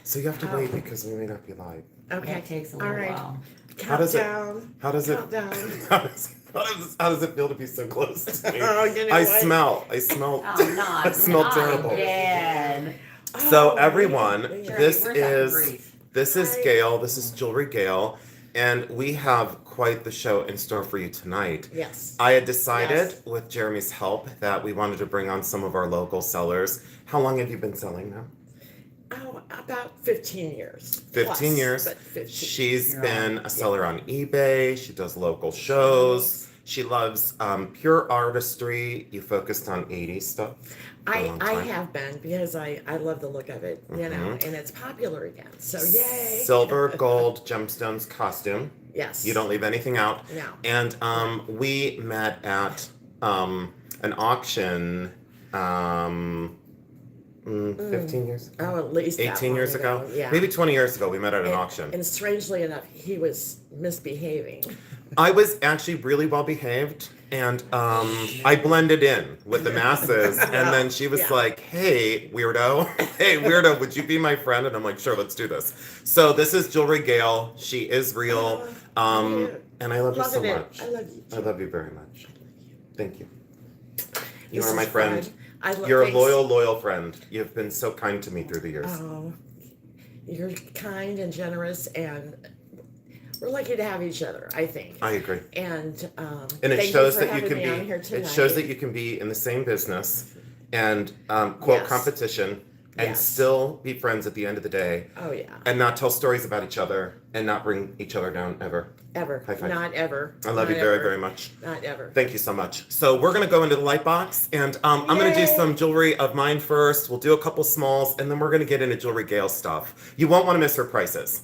So you have to wait because we may not be live. Okay. That takes a All little right. while. How does it? Countdown. How does it? Countdown. How does it feel to be so close to me? Oh, you know I what? smell. Oh, not, I smell not terrible. again. So Oh, everyone, man. this Where's that is grief? this is Gail. This is Jewelry Gail, and we have quite the show in store for you tonight. Yes. I had decided, Yes. with Jeremy's help, that we wanted to bring on some of our local sellers. How long have you been selling now? Oh, about 15 years. 15 Plus, years. But 15. She's You're been on. a seller on eBay. She does local shows. She loves pure artistry. You focused on 80s stuff. for a long I time. have been because I love the look of it, you know, and it's popular again. So yay. Silver, gold, gemstones costume. Yes. You don't leave anything out. No. And we met at an auction 15 years ago. Oh, at least that 18 years long ago. Yeah. Maybe 20 years ago, we met at an auction. And strangely enough, he was misbehaving. I was actually really well behaved, and I blended in with the masses. And then she was Yeah. like, "Hey, weirdo! Hey, weirdo! Would you be my friend?" And I'm like, "Sure, let's do this." So this is Jewelry Gail. She is real, and I love you so Loving it. much. I love you. I love you very much. Thank you. You This are my is friend. fun. I love You're a thanks. loyal friend. You've been so kind to me through the years. Oh, you're kind and generous, and we're lucky to have each other, I think. I agree. And And it thank shows you for that you having can me on here be. tonight. It shows that you can be in the same business and quote Yes. competition and Yes. still be friends at the end of the day Oh yeah, and not tell stories about each other and not bring each other down ever. ever, High five. not ever. I love Not you very ever. very much. Not ever. Thank you so much. So we're gonna go into the light box, and I'm gonna do Yay. some jewelry of mine first. We'll do a couple smalls, and then we're gonna get into Jewelry Gail stuff. You won't want to miss her prices.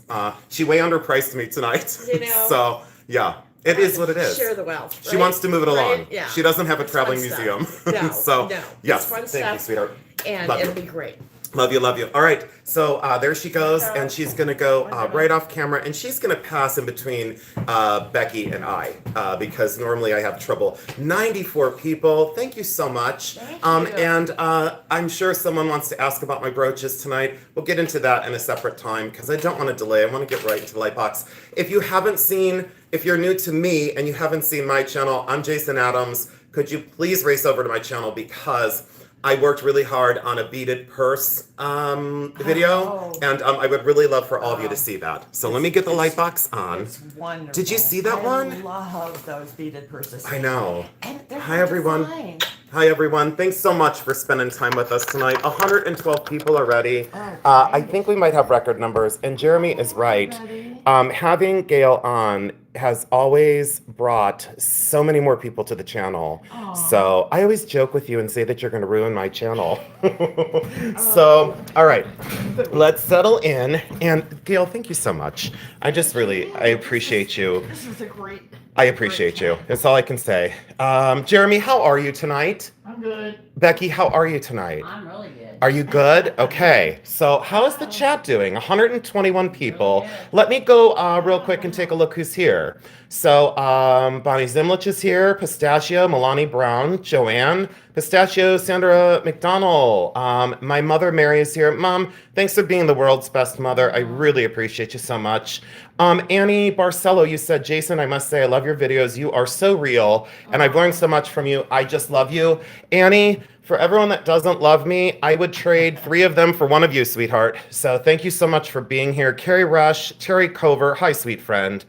She way underpriced me tonight. You know. So yeah, it is what it is. Share the wealth. She right? wants to move it along. Right? Yeah. She doesn't have a It's traveling fun museum. stuff. No, So no. yes, It's fun thank you, stuff, sweetheart. and Love it'll you. be great. Love you, love you. All right, so there she goes, and she's gonna go right off camera, and she's gonna pass in between Becky and I because normally I have trouble. 94 people. Thank you so much. Thank you. And I'm sure someone wants to ask about my brooches tonight. We'll get into that in a separate time because I don't want to delay. I want to get right into the light box. If you're new to me and you haven't seen my channel, I'm Jason Adams. Could you please race over to my channel because I worked really hard on a beaded purse video, and I would really love for all of you to see that. So let me get the light box on. It's wonderful. Did you see that one? I love those beaded purses. I know. And they're Hi, hard to everyone. find. Hi, everyone. Thanks so much for spending time with us tonight. 112 people already. I think we might have record numbers, and Jeremy is right. Having Gail on has always brought so many more people to the channel. So I always joke with you and say that you're going to ruin my channel. So, all right, let's settle in. And Gail, thank you so much. I appreciate you. This was a great. I appreciate you. That's all I can say. Jeremy, how are you tonight? I'm good. Becky, how are you tonight? I'm really good. Are you good? Okay. So how is the chat doing? 121 people. Let me go real quick and take a look who's here. So Bonnie Zimlich is here. Pistachio, Milani Brown, Joanne, Pistachio, Sandra McDonald. My mother, Mary, is here. Mom, thanks for being the world's best mother. I really appreciate you so much. Annie Barcelo, you said, Jason, I must say, I love your videos. You are so real, and I've learned so much from you. I just love you. Annie, for everyone that doesn't love me, I would trade 3 of them for 1 of you, sweetheart. So thank you so much for being here. Carrie Rush, Terry Cover, hi, sweet friend.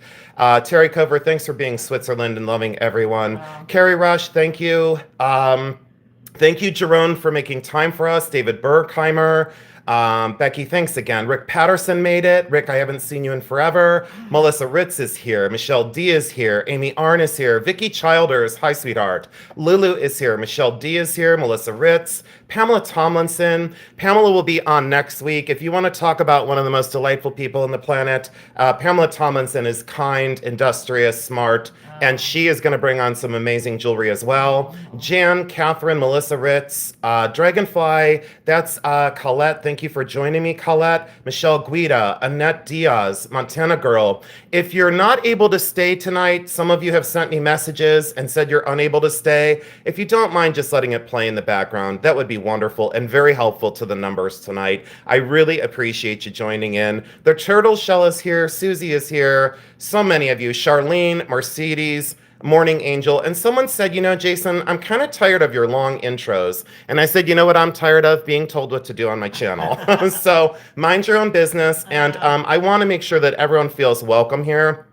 Terry Cover, thanks for being Switzerland and loving everyone. Carrie Rush, thank you. Thank you, Jerome, for making time for us. David Berkheimer. Becky, thanks again. Rick Patterson made it. Rick, I haven't seen you in forever. Melissa Ritz is here. Michelle D is here. Amy Arn is here. Vicky Childers, hi, sweetheart. Lulu is here. Michelle D is here. Melissa Ritz. Pamela Tomlinson. Pamela will be on next week. If you want to talk about one of the most delightful people on the planet, Pamela Tomlinson is kind, industrious, smart, and she is going to bring on some amazing jewelry as well. Jan, Catherine, Melissa Ritz, Dragonfly, that's Colette. Thank you for joining me, Colette. Michelle Guida, Annette Diaz, Montana Girl. If you're not able to stay tonight, some of you have sent me messages and said you're unable to stay. If you don't mind just letting it play in the background, that would be be wonderful and very helpful to the numbers tonight. I really appreciate you joining in. The turtle shell is here. Susie is here. So many of you. Charlene, Mercedes, Morning Angel. And someone said, you know, Jason, I'm kind of tired of your long intros. And I said, you know what I'm tired of? Being told what to do on my channel. So mind your own business. And I want to make sure that everyone feels welcome here.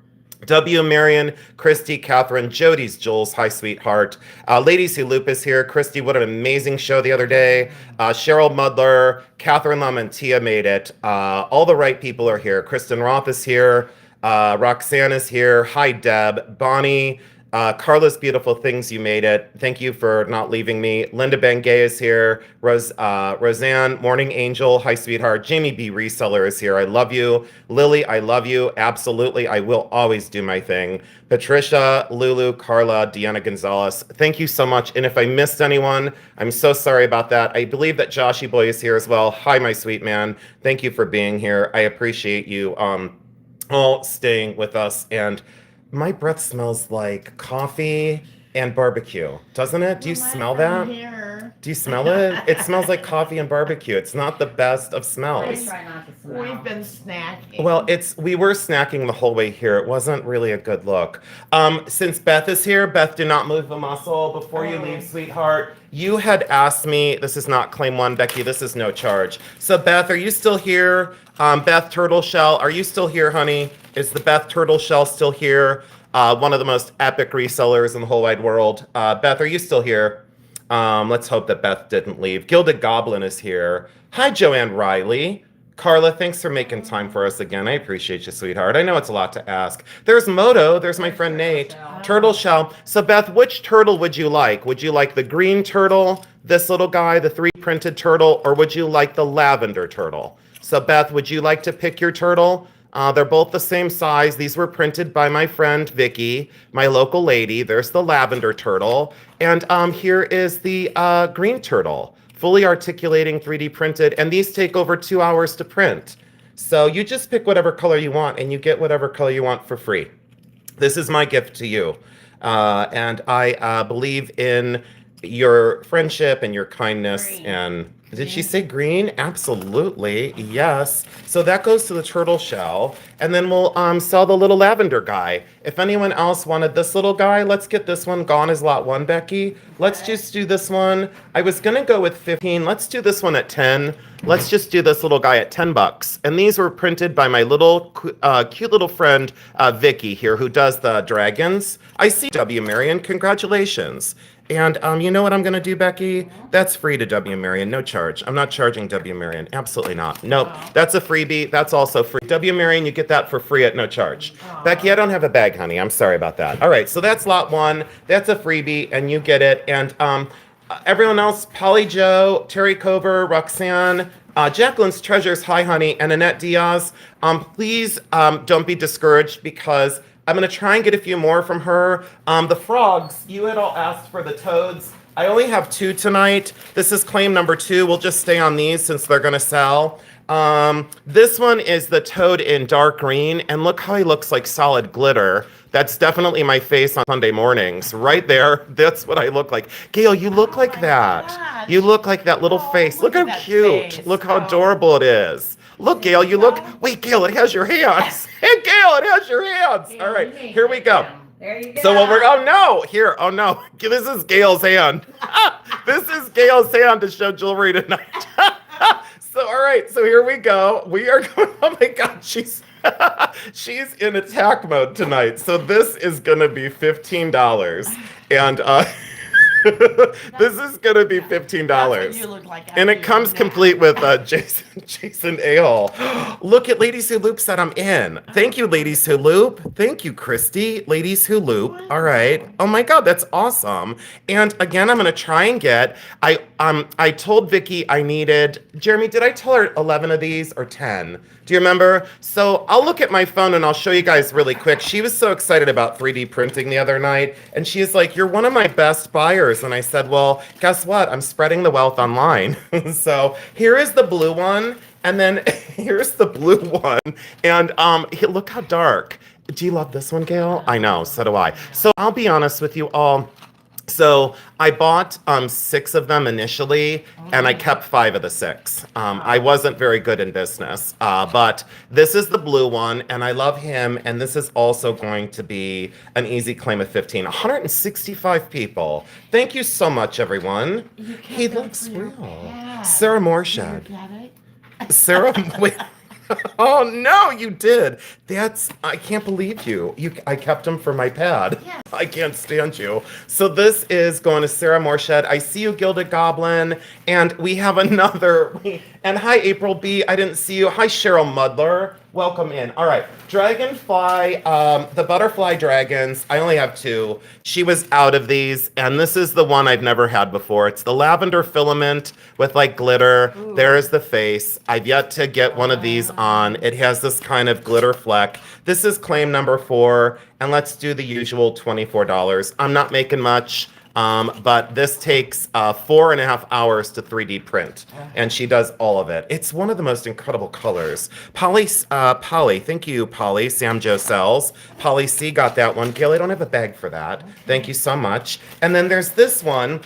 W. Marion, Christy, Catherine, Jody's Jules, hi sweetheart. Ladies Who Loop is here. Christy, what an amazing show the other day. Cheryl Mudler, Catherine Tia made it. All the right people are here. Kristen Roth is here. Roxanne is here. Hi Deb, Bonnie, Carlos, beautiful things, you made it. Thank you for not leaving me. Linda Bengay is here. Roseanne, Morning Angel, hi sweetheart. Jamie B. Reseller is here. I love you. Lily, I love you. Absolutely, I will always do my thing. Patricia, Lulu, Carla, Deanna Gonzalez, thank you so much. And if I missed anyone, I'm so sorry about that. I believe that Joshy Boy is here as well. Hi, my sweet man. Thank you for being here. I appreciate you all staying with us. And my breath smells like coffee and barbecue, doesn't it? Do you smell that? Do you smell it? It smells like coffee and barbecue. It's not the best of smells. Try not to smell. We've been snacking. Well, we were snacking the whole way here. It wasn't really a good look. Since Beth is here, Beth, do not move a muscle before you leave, sweetheart. You had asked me, this is not claim one, Becky, this is no charge. So Beth, are you still here? Beth Turtle Shell, are you still here, honey? Is the Beth Turtle Shell still here? One of the most epic resellers in the whole wide world. Beth, are you still here? Let's hope that Beth didn't leave. Gilded Goblin is here. Hi, Joanne Riley. Carla, thanks for making time for us again. I appreciate you, sweetheart. I know it's a lot to ask. There's Moto. There's my friend Nate. Turtle Shell. So, Beth, which turtle would you like? Would you like the green turtle, this little guy, the 3 printed turtle, or would you like the lavender turtle? So, Beth, would you like to pick your turtle? They're both the same size. These were printed by my friend Vicky, my local lady. There's the lavender turtle. And here is the green turtle, fully articulating 3D printed. And these take over 2 hours to print. So you just pick whatever color you want and you get whatever color you want for free. This is my gift to you. And I believe in your friendship and your kindness. Green. And did she say green? Absolutely, yes. So that goes to the turtle shell, and then we'll sell the little lavender guy. If anyone else wanted this little guy, let's get this one. Gone is lot 1, Becky. Let's just do this one. I was gonna go with 15. Let's do this one at 10. Let's just do this little guy at $10. And these were printed by my little cute little friend Vicky here, who does the dragons. I see W. Marion. Congratulations. And you know what I'm going to do, Becky? That's free to W. Marion, no charge. I'm not charging W. Marion, absolutely not. Nope, that's a freebie. That's also free. W. Marion, you get that for free at no charge. Becky, I don't have a bag, honey. I'm sorry about that. All right, so that's lot 1. That's a freebie, and you get it. And everyone else, Polly Joe, Terry Cover, Roxanne, Jacqueline's Treasures, hi, honey, and Annette Diaz. Please don't be discouraged because I'm going to try and get a few more from her. The frogs, you had all asked for the toads. I only have 2 tonight. This is claim number 2. We'll just stay on these since they're going to sell. This one is the toad in dark green, and look how he looks like solid glitter. That's definitely my face on Sunday mornings. Right there, that's what I look like. Gail, you look like that. gosh. You look like that little face. Look look how at that cute. face. Look how Oh. adorable it is. Look, Gail, you look. Wait, Gail, it has your hands. Hey, Gail, it has your hands. All right, here we go. There you go. So what we're, oh no, here, oh no, this is Gail's hand. This is Gail's hand to show jewelry tonight. So, all right, so here we go. We are going, oh my God, she's in attack mode tonight. So this is gonna be $15. And this is gonna be $15. That's what you look like And after it comes you complete with Jason A-hole. Look at Ladies Who Loop said I'm in. Thank you, Ladies Who Loop. Thank you, Christy. Ladies Who Loop. All right. Oh my God, that's awesome. And again, I'm gonna try and get. I told Vicky I needed. Jeremy, did I tell her 11 of these or 10? Do you remember? So I'll look at my phone and I'll show you guys really quick. She was so excited about 3D printing the other night, and she's like, "You're one of my best buyers." And I said, "Well, guess what? I'm spreading the wealth online." So here is the blue one, and then here's the blue one, and look how dark. Do you love this one, Gail? I know, so do I. So I'll be honest with you all. So I bought 6 of them initially, and I kept 5 of the 6. I wasn't very good in business, but this is the blue one, and I love him. And this is also going to be an easy claim of 15. 165 people. Thank you so much, everyone. You kept He them looks for your real. pad. Sarah You Morshed. got it? Sarah, wait. Oh no, you did. I can't believe you. I kept them for my pad. Yes. I can't stand you. So this is going to Sarah Morshed. I see you, Gilded Goblin. And we have another. And hi, April B. I didn't see you. Hi, Cheryl Mudler. Welcome in. All right. Dragonfly, the butterfly dragons. I only have 2. She was out of these. And this is the one I've never had before. It's the lavender filament with like glitter. Ooh. There's the face. I've yet to get one of these on. It has this kind of glitter fleck. This is claim number 4. And let's do the usual $24. I'm not making much. But this takes 4.5 hours to 3D print, and she does all of it. It's one of the most incredible colors. Polly, thank you, Polly. Sam Joe sells. Polly C got that one. Gail, I don't have a bag for that. Thank you so much. And then there's this one,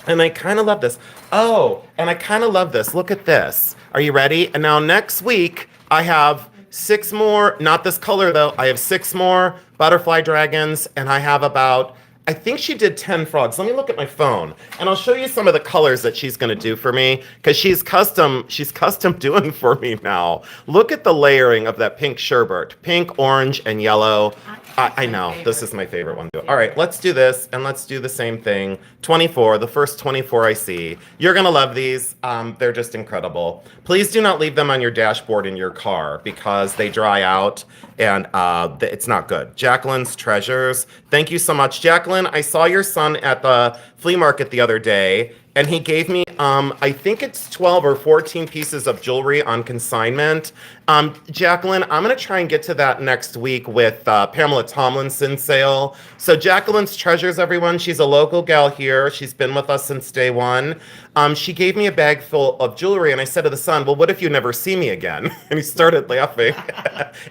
and I kind of love this. Oh, and I kind of love this. Look at this. Are you ready? And now next week, I have 6 more, not this color though. I have 6 more butterfly dragons, and I have about, I think she did 10 frogs. Let me look at my phone, and I'll show you some of the colors that she's going to do for me, because she's custom doing for me now. Look at the layering of that pink sherbet. Pink, orange, and yellow. I know, this is my favorite one too. All right, let's do this, and let's do the same thing. 24, the first 24 I see. You're going to love these. They're just incredible. Please do not leave them on your dashboard in your car, because they dry out, and it's not good. Jacqueline's Treasures. Thank you so much, Jacqueline. I saw your son at the flea market the other day, and he gave me, I think it's 12 or 14 pieces of jewelry on consignment. Jacqueline, I'm going to try and get to that next week with Pamela Tomlinson's sale. So Jacqueline's Treasures, everyone. She's a local gal here. She's been with us since day one. She gave me a bag full of jewelry, and I said to the son, well, what if you never see me again? And he started laughing.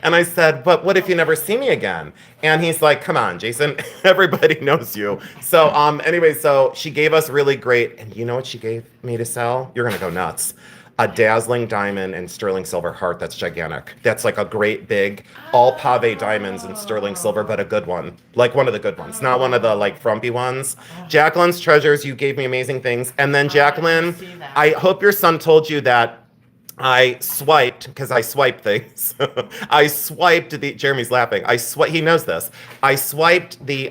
And I said, but what if you never see me again? And he's like, come on, Jason, everybody knows you. So anyway, so she gave us really great, and you know what she gave me to sell? You're gonna go nuts. A dazzling diamond and sterling silver heart that's gigantic. That's like a great big, all pave diamonds and sterling silver, but a good one. Like one of the good ones, not one of the like frumpy ones. Jacqueline's Treasures, you gave me amazing things. And then Jacqueline, I hope your son told you that I swiped, because I swipe things. I swiped Jeremy's laughing. He knows this. I swiped the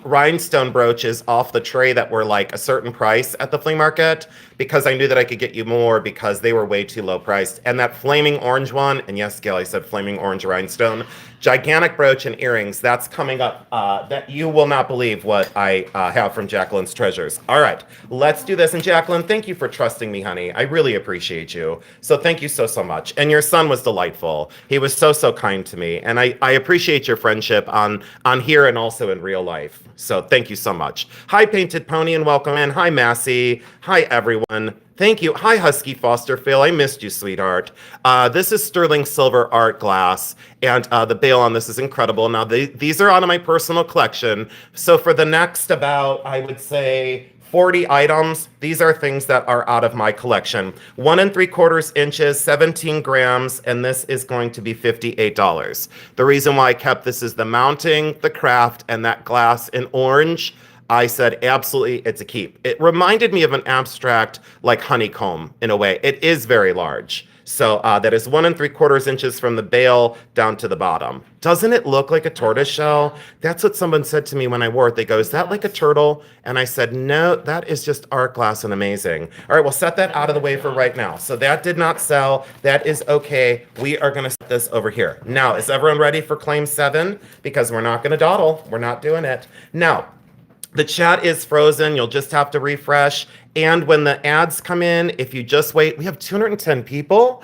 rhinestone brooches off the tray that were like a certain price at the flea market, because I knew that I could get you more because they were way too low priced. And that flaming orange one, and yes, Gail, I said flaming orange rhinestone, gigantic brooch and earrings, that's coming up. That you will not believe what I have from Jacqueline's Treasures. All right, let's do this. And Jacqueline, thank you for trusting me, honey. I really appreciate you. So thank you so much. And your son was delightful. He was so kind to me. And I appreciate your friendship on here and also in real life. So thank you so much. Hi, Painted Pony, and welcome in. Hi, Massey. Hi, everyone. Thank you. Hi, Husky Foster Phil. I missed you, sweetheart. This is sterling silver art glass, and the bail on this is incredible. Now, these are out of my personal collection. So for the next about, I would say, 40 items, these are things that are out of my collection. 1 3/4 inches, 17 grams, and this is going to be $58. The reason why I kept this is the mounting, the craft, and that glass in orange. I said, absolutely, it's a keep. It reminded me of an abstract like honeycomb in a way. It is very large. So that is 1 3/4 inches from the bail down to the bottom. Doesn't it look like a tortoise shell? That's what someone said to me when I wore it. They go, is that like a turtle? And I said, no, that is just art glass and amazing. All right, we'll set that out of the way for right now. So that did not sell. That is okay. We are going to set this over here. Now, is everyone ready for claim 7? Because we're not going to dawdle. We're not doing it. Now, the chat is frozen. You'll just have to refresh. And when the ads come in, if you just wait, we have 210 people.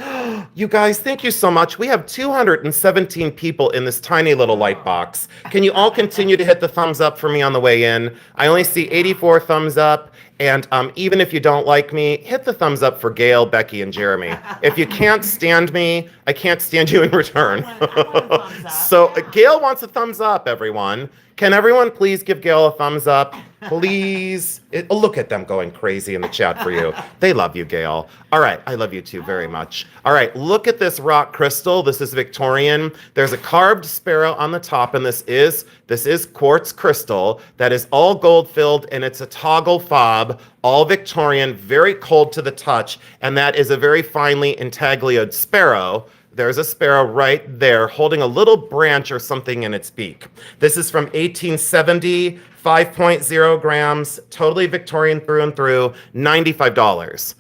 You guys, thank you so much. We have 217 people in this tiny little light box. Can you all continue to hit the thumbs up for me on the way in? I only see 84 thumbs up. And even if you don't like me, hit the thumbs up for Gail, Becky, and Jeremy. If you can't stand me, I can't stand you in return. I want a thumbs up. So Gail wants a thumbs up, everyone. Can everyone please give Gail a thumbs up? Please. Look at them going crazy in the chat for you. They love you, Gail. All right. I love you too very much. All right. Look at this rock crystal. This is Victorian. There's a carved sparrow on the top, and this is quartz crystal that is all gold filled, and it's a toggle fob, all Victorian, very cold to the touch, and that is a very finely intaglioed sparrow. There's a sparrow right there holding a little branch or something in its beak. This is from 1870, 5.0 grams, totally Victorian through and through, $95.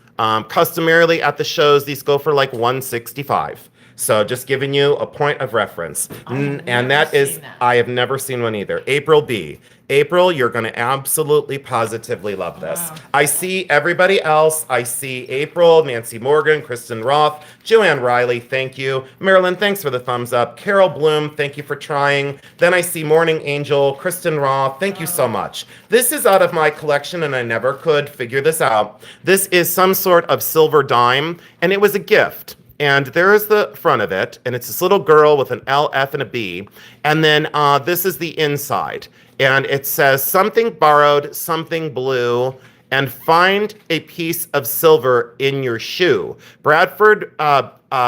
Customarily at the shows, these go for like $165. So just giving you a point of reference. And that is, I have never seen one either. April B. April, you're going to absolutely positively love this. Wow. I see everybody else. I see April, Nancy Morgan, Kristen Roth, Joanne Riley, thank you. Marilyn, thanks for the thumbs up. Carol Bloom, thank you for trying. Then I see Morning Angel, Kristen Roth, thank you so much. This is out of my collection and I never could figure this out. This is some sort of silver dime and it was a gift. And there is the front of it, and it's this little girl with an L, F, and a B. And then this is the inside. And it says, something borrowed, something blue, and find a piece of silver in your shoe. Bradford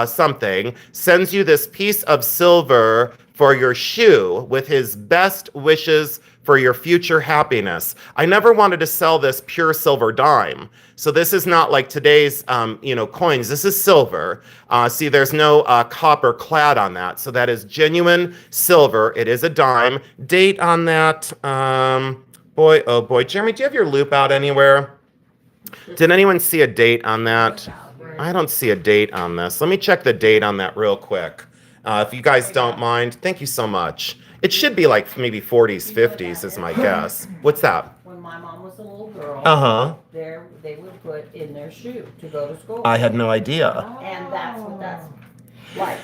something sends you this piece of silver for your shoe with his best wishes for your future happiness. I never wanted to sell this pure silver dime. So this is not like today's, coins. This is silver. See, there's no copper clad on that. So that is genuine silver. It is a dime. Date on that. Boy, oh boy. Jeremy, do you have your loop out anywhere? Did anyone see a date on that? I don't see a date on this. Let me check the date on that real quick. If you guys don't mind. Thank you so much. It should be like maybe 40s, 50s is my guess. What's that? When my mom was a little girl, Uh-huh. they would put in their shoe to go to school. I had no idea. And that's what that's like.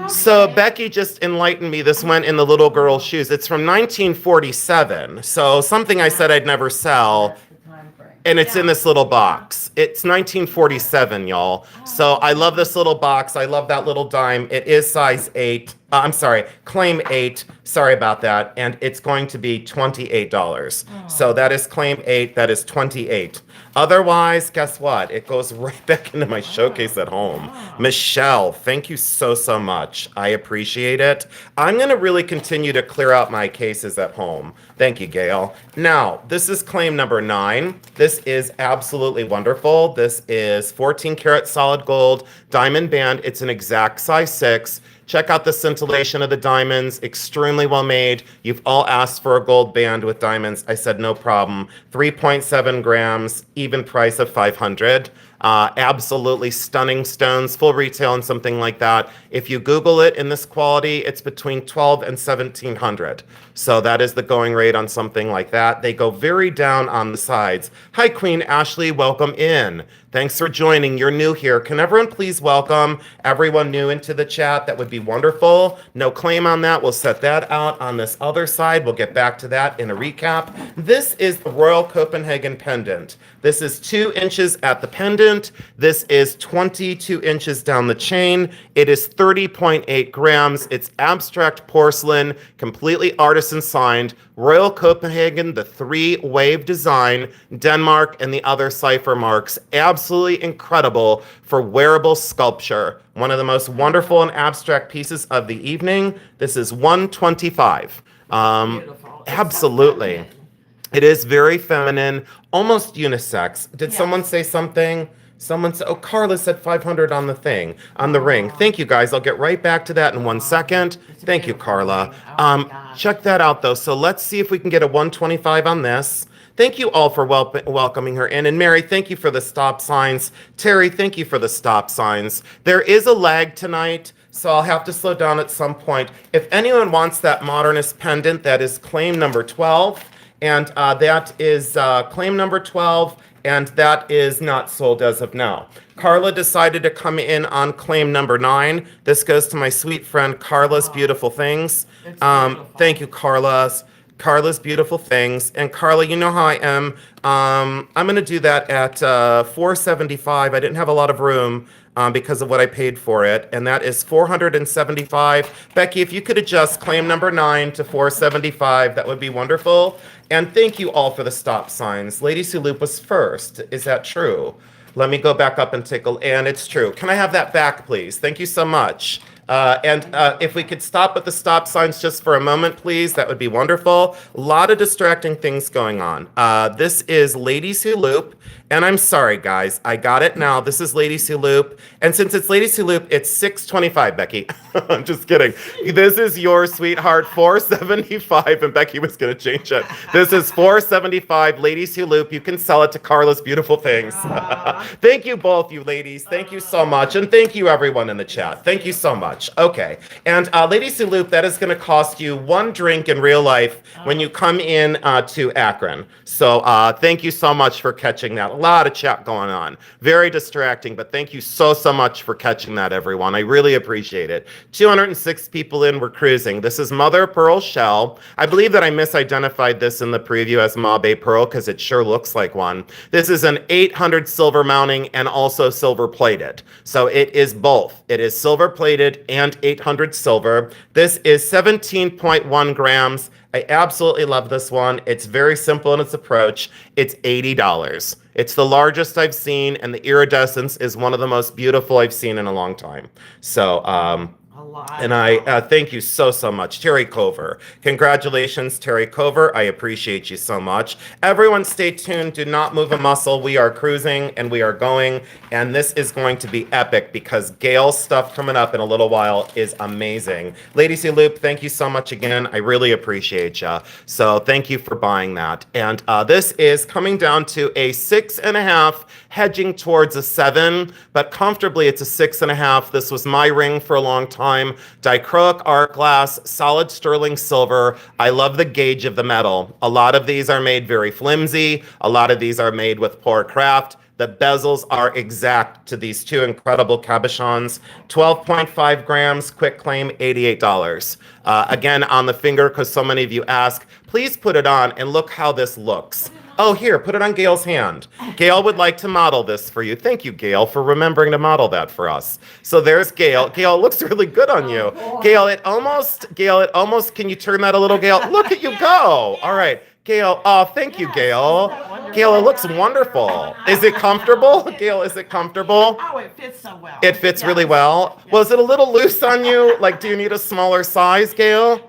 So Becky just enlightened me. This went in the little girl's shoes. It's from 1947. So something I said I'd never sell. That's the time frame. And it's in this little box. It's 1947, y'all. So I love this little box. I love that little dime. It is size 8. I'm sorry, claim 8. Sorry about that. And it's going to be $28. So that is claim 8. That is 28. Otherwise, guess what? It goes right back into my showcase at home. Michelle, thank you so, so much. I appreciate it. I'm going to really continue to clear out my cases at home. Thank you, Gail. Now, this is claim number 9. This is absolutely wonderful. This is 14 karat solid gold diamond band. It's an exact size 6. Check out the scintillation of the diamonds. Extremely well made. You've all asked for a gold band with diamonds. I said no problem. 3.7 grams, even price of $500. Absolutely stunning stones, full retail and something like that. If you Google it in this quality, it's between $1,200 and $1,700. So that is the going rate on something like that. They go very down on the sides. Hi, Queen Ashley. Welcome in. Thanks for joining. You're new here. Can everyone please welcome everyone new into the chat? That would be wonderful. No claim on that. We'll set that out on this other side. We'll get back to that in a recap. This is the Royal Copenhagen pendant. This is 2 inches at the pendant. This is 22 inches down the chain. It is 30.8 grams. It's abstract porcelain, completely artisan signed. Royal Copenhagen, the 3-wave design, Denmark, and the other cipher marks. Absolutely incredible for wearable sculpture. One of the most wonderful and abstract pieces of the evening. This is $125. Beautiful. Absolutely. It is very feminine, almost unisex. Did Yes. someone say something? Someone said, oh, Carla said 500 on the thing, on the ring. Thank you, guys. I'll get right back to that in 1 second. It's a Thank you, beautiful Carla. ring. Oh, my gosh. Check that out, though. So let's see if we can get a 125 on this. Thank you all for welcoming her in. And Mary, thank you for the stop signs. Terry, thank you for the stop signs. There is a lag tonight, so I'll have to slow down at some point. If anyone wants that Modernist pendant, that is claim number 12. And that is claim number 12. And that is not sold as of now. Carla decided to come in on claim number 9. This goes to my sweet friend Carla's Beautiful Things. It's beautiful. Thank you, Carla's Beautiful Things. And Carla, you know how I am. I'm going to do that at $475. I didn't have a lot of room. because of what I paid for it, and that is $475. Becky, if you could adjust claim number 9 to $475, that would be wonderful. And thank you all for the stop signs. Lady Sulup was first. Is that true? Let me go back up and and it's true. Can I have that back, please? Thank you so much. If we could stop at the stop signs just for a moment, please, that would be wonderful. A lot of distracting things going on. This is Lady Sulup, and I'm sorry, guys. I got it now. This is Lady Sulup, and since it's Lady Sulup, it's $625, Becky. I'm just kidding. This is your sweetheart, $475, and Becky was going to change it. This is $475, Lady Sulup. You can sell it to Carla's Beautiful Things. Thank you both, you ladies. Thank you so much, and thank you everyone in the chat. Thank you so much. Okay, and Lady Sulup, that is going to cost you one drink in real life when you come in to Akron. So thank you so much for catching that. A lot of chat going on. Very distracting, but thank you so much for catching that, everyone. I really appreciate it. 206 people in, we're cruising. This is Mother of Pearl Shell. I believe that I misidentified this in the preview as Mabe Pearl because it sure looks like one. This is an 800 silver mounting and also silver plated. So it is both. It is silver plated and 800 silver. This is 17.1 grams. I absolutely love this one. It's very simple in its approach. It's $80. It's the largest I've seen, and the iridescence is one of the most beautiful I've seen in a long time. So, and I thank you so much, Terry Cover. Congratulations, Terry Cover. I appreciate you so much. Everyone stay tuned. Do not move a muscle. We are cruising and we are going. And this is going to be epic because Gail's stuff coming up in a little while is amazing. Lady Sulup, thank you so much again. I really appreciate you. So thank you for buying that. And this is coming down to a 6.5, hedging towards a 7, but comfortably it's a 6.5. This was my ring for a long time. Dichroic art glass, solid sterling silver. I love the gauge of the metal. A lot of these are made very flimsy. A lot of these are made with poor craft. The bezels are exact to these two incredible cabochons. 12.5 grams, quick claim, $88. Again, on the finger, because so many of you ask, please put it on and look how this looks. Oh, here, put it on Gail's hand. Gail would like to model this for you. Thank you, Gail, for remembering to model that for us. So there's Gail. Gail, it looks really good on you. Gail, it almost, can you turn that a little, Gail? Look at you go. All right. Gail, oh, thank you, Gail. Gail, it looks wonderful. Is it comfortable? Gail, is it comfortable? Oh, it fits so well. It fits really well. Well, is it a little loose on you? Like, do you need a smaller size, Gail?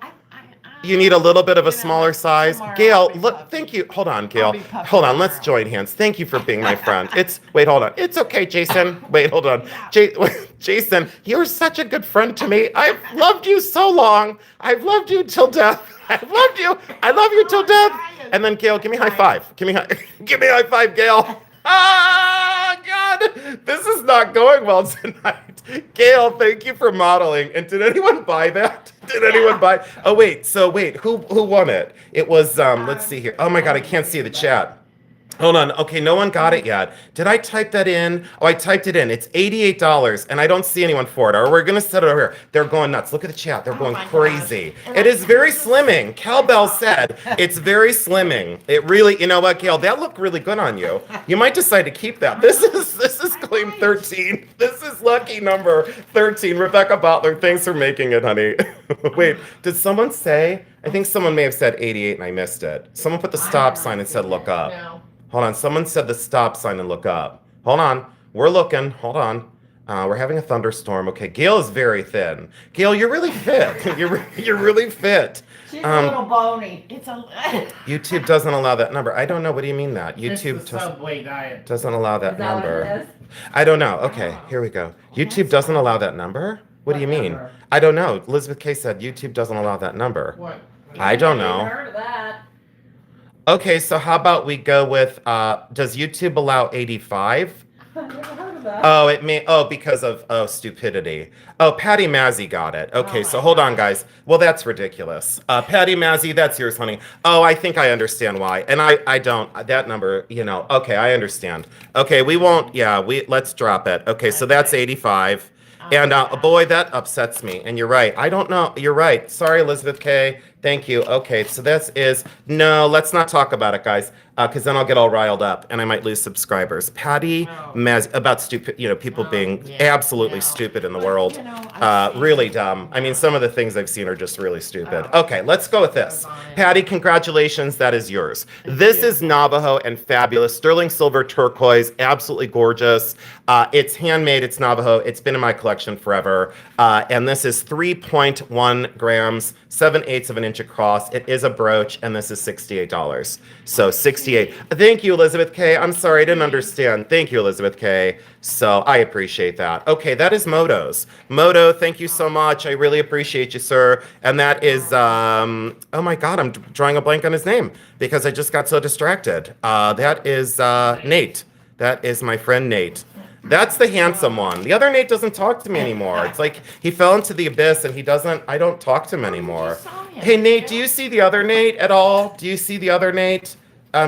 You need a little bit of a smaller size. Gail, look, thank you. Hold on, Gail. Hold on, let's join hands. Thank you for being my friend. Wait, hold on. It's okay, Jason. Wait, hold on. Jason, you're such a good friend to me. I've loved you so long. I've loved you till death. I've loved you. I love you till death. And then, Gail, give me a high five. Give me a high five, Gail. Ah, God, this is not going well tonight. Gail, thank you for modeling. And did anyone buy that? Did anyone buy? Oh, wait. So wait, who won it? It was, let's see here. Oh my God, I can't see the chat. Hold on. Okay, no one got it yet. Did I type that in? Oh, I typed it in. It's $88, and I don't see anyone for it. Or we're going to set it over here. They're going nuts. Look at the chat. They're going crazy. It is very slimming. Cowbell said it's very slimming. It really, you know what, Gail? That looked really good on you. You might decide to keep that. This is claim 13. This is lucky number 13. Rebecca Butler, thanks for making it, honey. Wait, did someone say? I think someone may have said 88 and I missed it. Someone put the stop sign and said look up. No. Hold on. Someone said the stop sign and look up. Hold on. We're looking. Hold on. We're having a thunderstorm. Okay. Gail is very thin. Gail, you're really fit. You're really fit. She's a little bony. YouTube doesn't allow that number. I don't know. What do you mean that? YouTube Subway diet. doesn't allow that Is that what number. it is? I don't know. Okay. Here we go. YouTube doesn't allow that number? What do you mean? number? I don't know. Elizabeth K said YouTube doesn't allow that number. What? I don't I know. heard of that. Okay, so how about we go with, does YouTube allow 85? I've never heard of that. Oh, because of stupidity. Oh, Patty Mazzy got it. Okay, so hold on, guys. Well, that's ridiculous. Patty Mazzy, that's yours, honey. Oh, I think I understand why. And I don't, that number, okay, I understand. Okay, let's drop it. Okay, so that's 85. And boy, that upsets me. And you're right. I don't know. You're right. Sorry, Elizabeth K. Thank you. Okay, so this is, no, let's not talk about it, guys, because then I'll get all riled up and I might lose subscribers. Patty No. Maz, about stupid, people No, being yeah, absolutely no. stupid in the But, world. you know, I've seen Really it. dumb. I mean, some of the things I've seen are just really stupid. Oh. Okay, let's go with this. Goes on it. Patty, congratulations. That is yours. Thank This you. is Navajo and fabulous. Sterling silver turquoise, absolutely gorgeous. It's handmade. It's Navajo. It's been in my collection forever. And this is 3.1 grams, 7/8 of an inch across. It is a brooch, and this is $68. So 68. Thank you, Elizabeth K. I'm sorry, I didn't understand. Thank you, Elizabeth K. So I appreciate that. Okay, that is Moto's. Moto, thank you so much. I really appreciate you, sir. And that is, oh my God, I'm drawing a blank on his name because I just got so distracted. That is Nate. That is my friend Nate. That's the handsome one. The other Nate doesn't talk to me anymore. It's like he fell into the abyss and I don't talk to him anymore. just saw him. Hey, Nate, do you see the other Nate at all? Do you see the other Nate?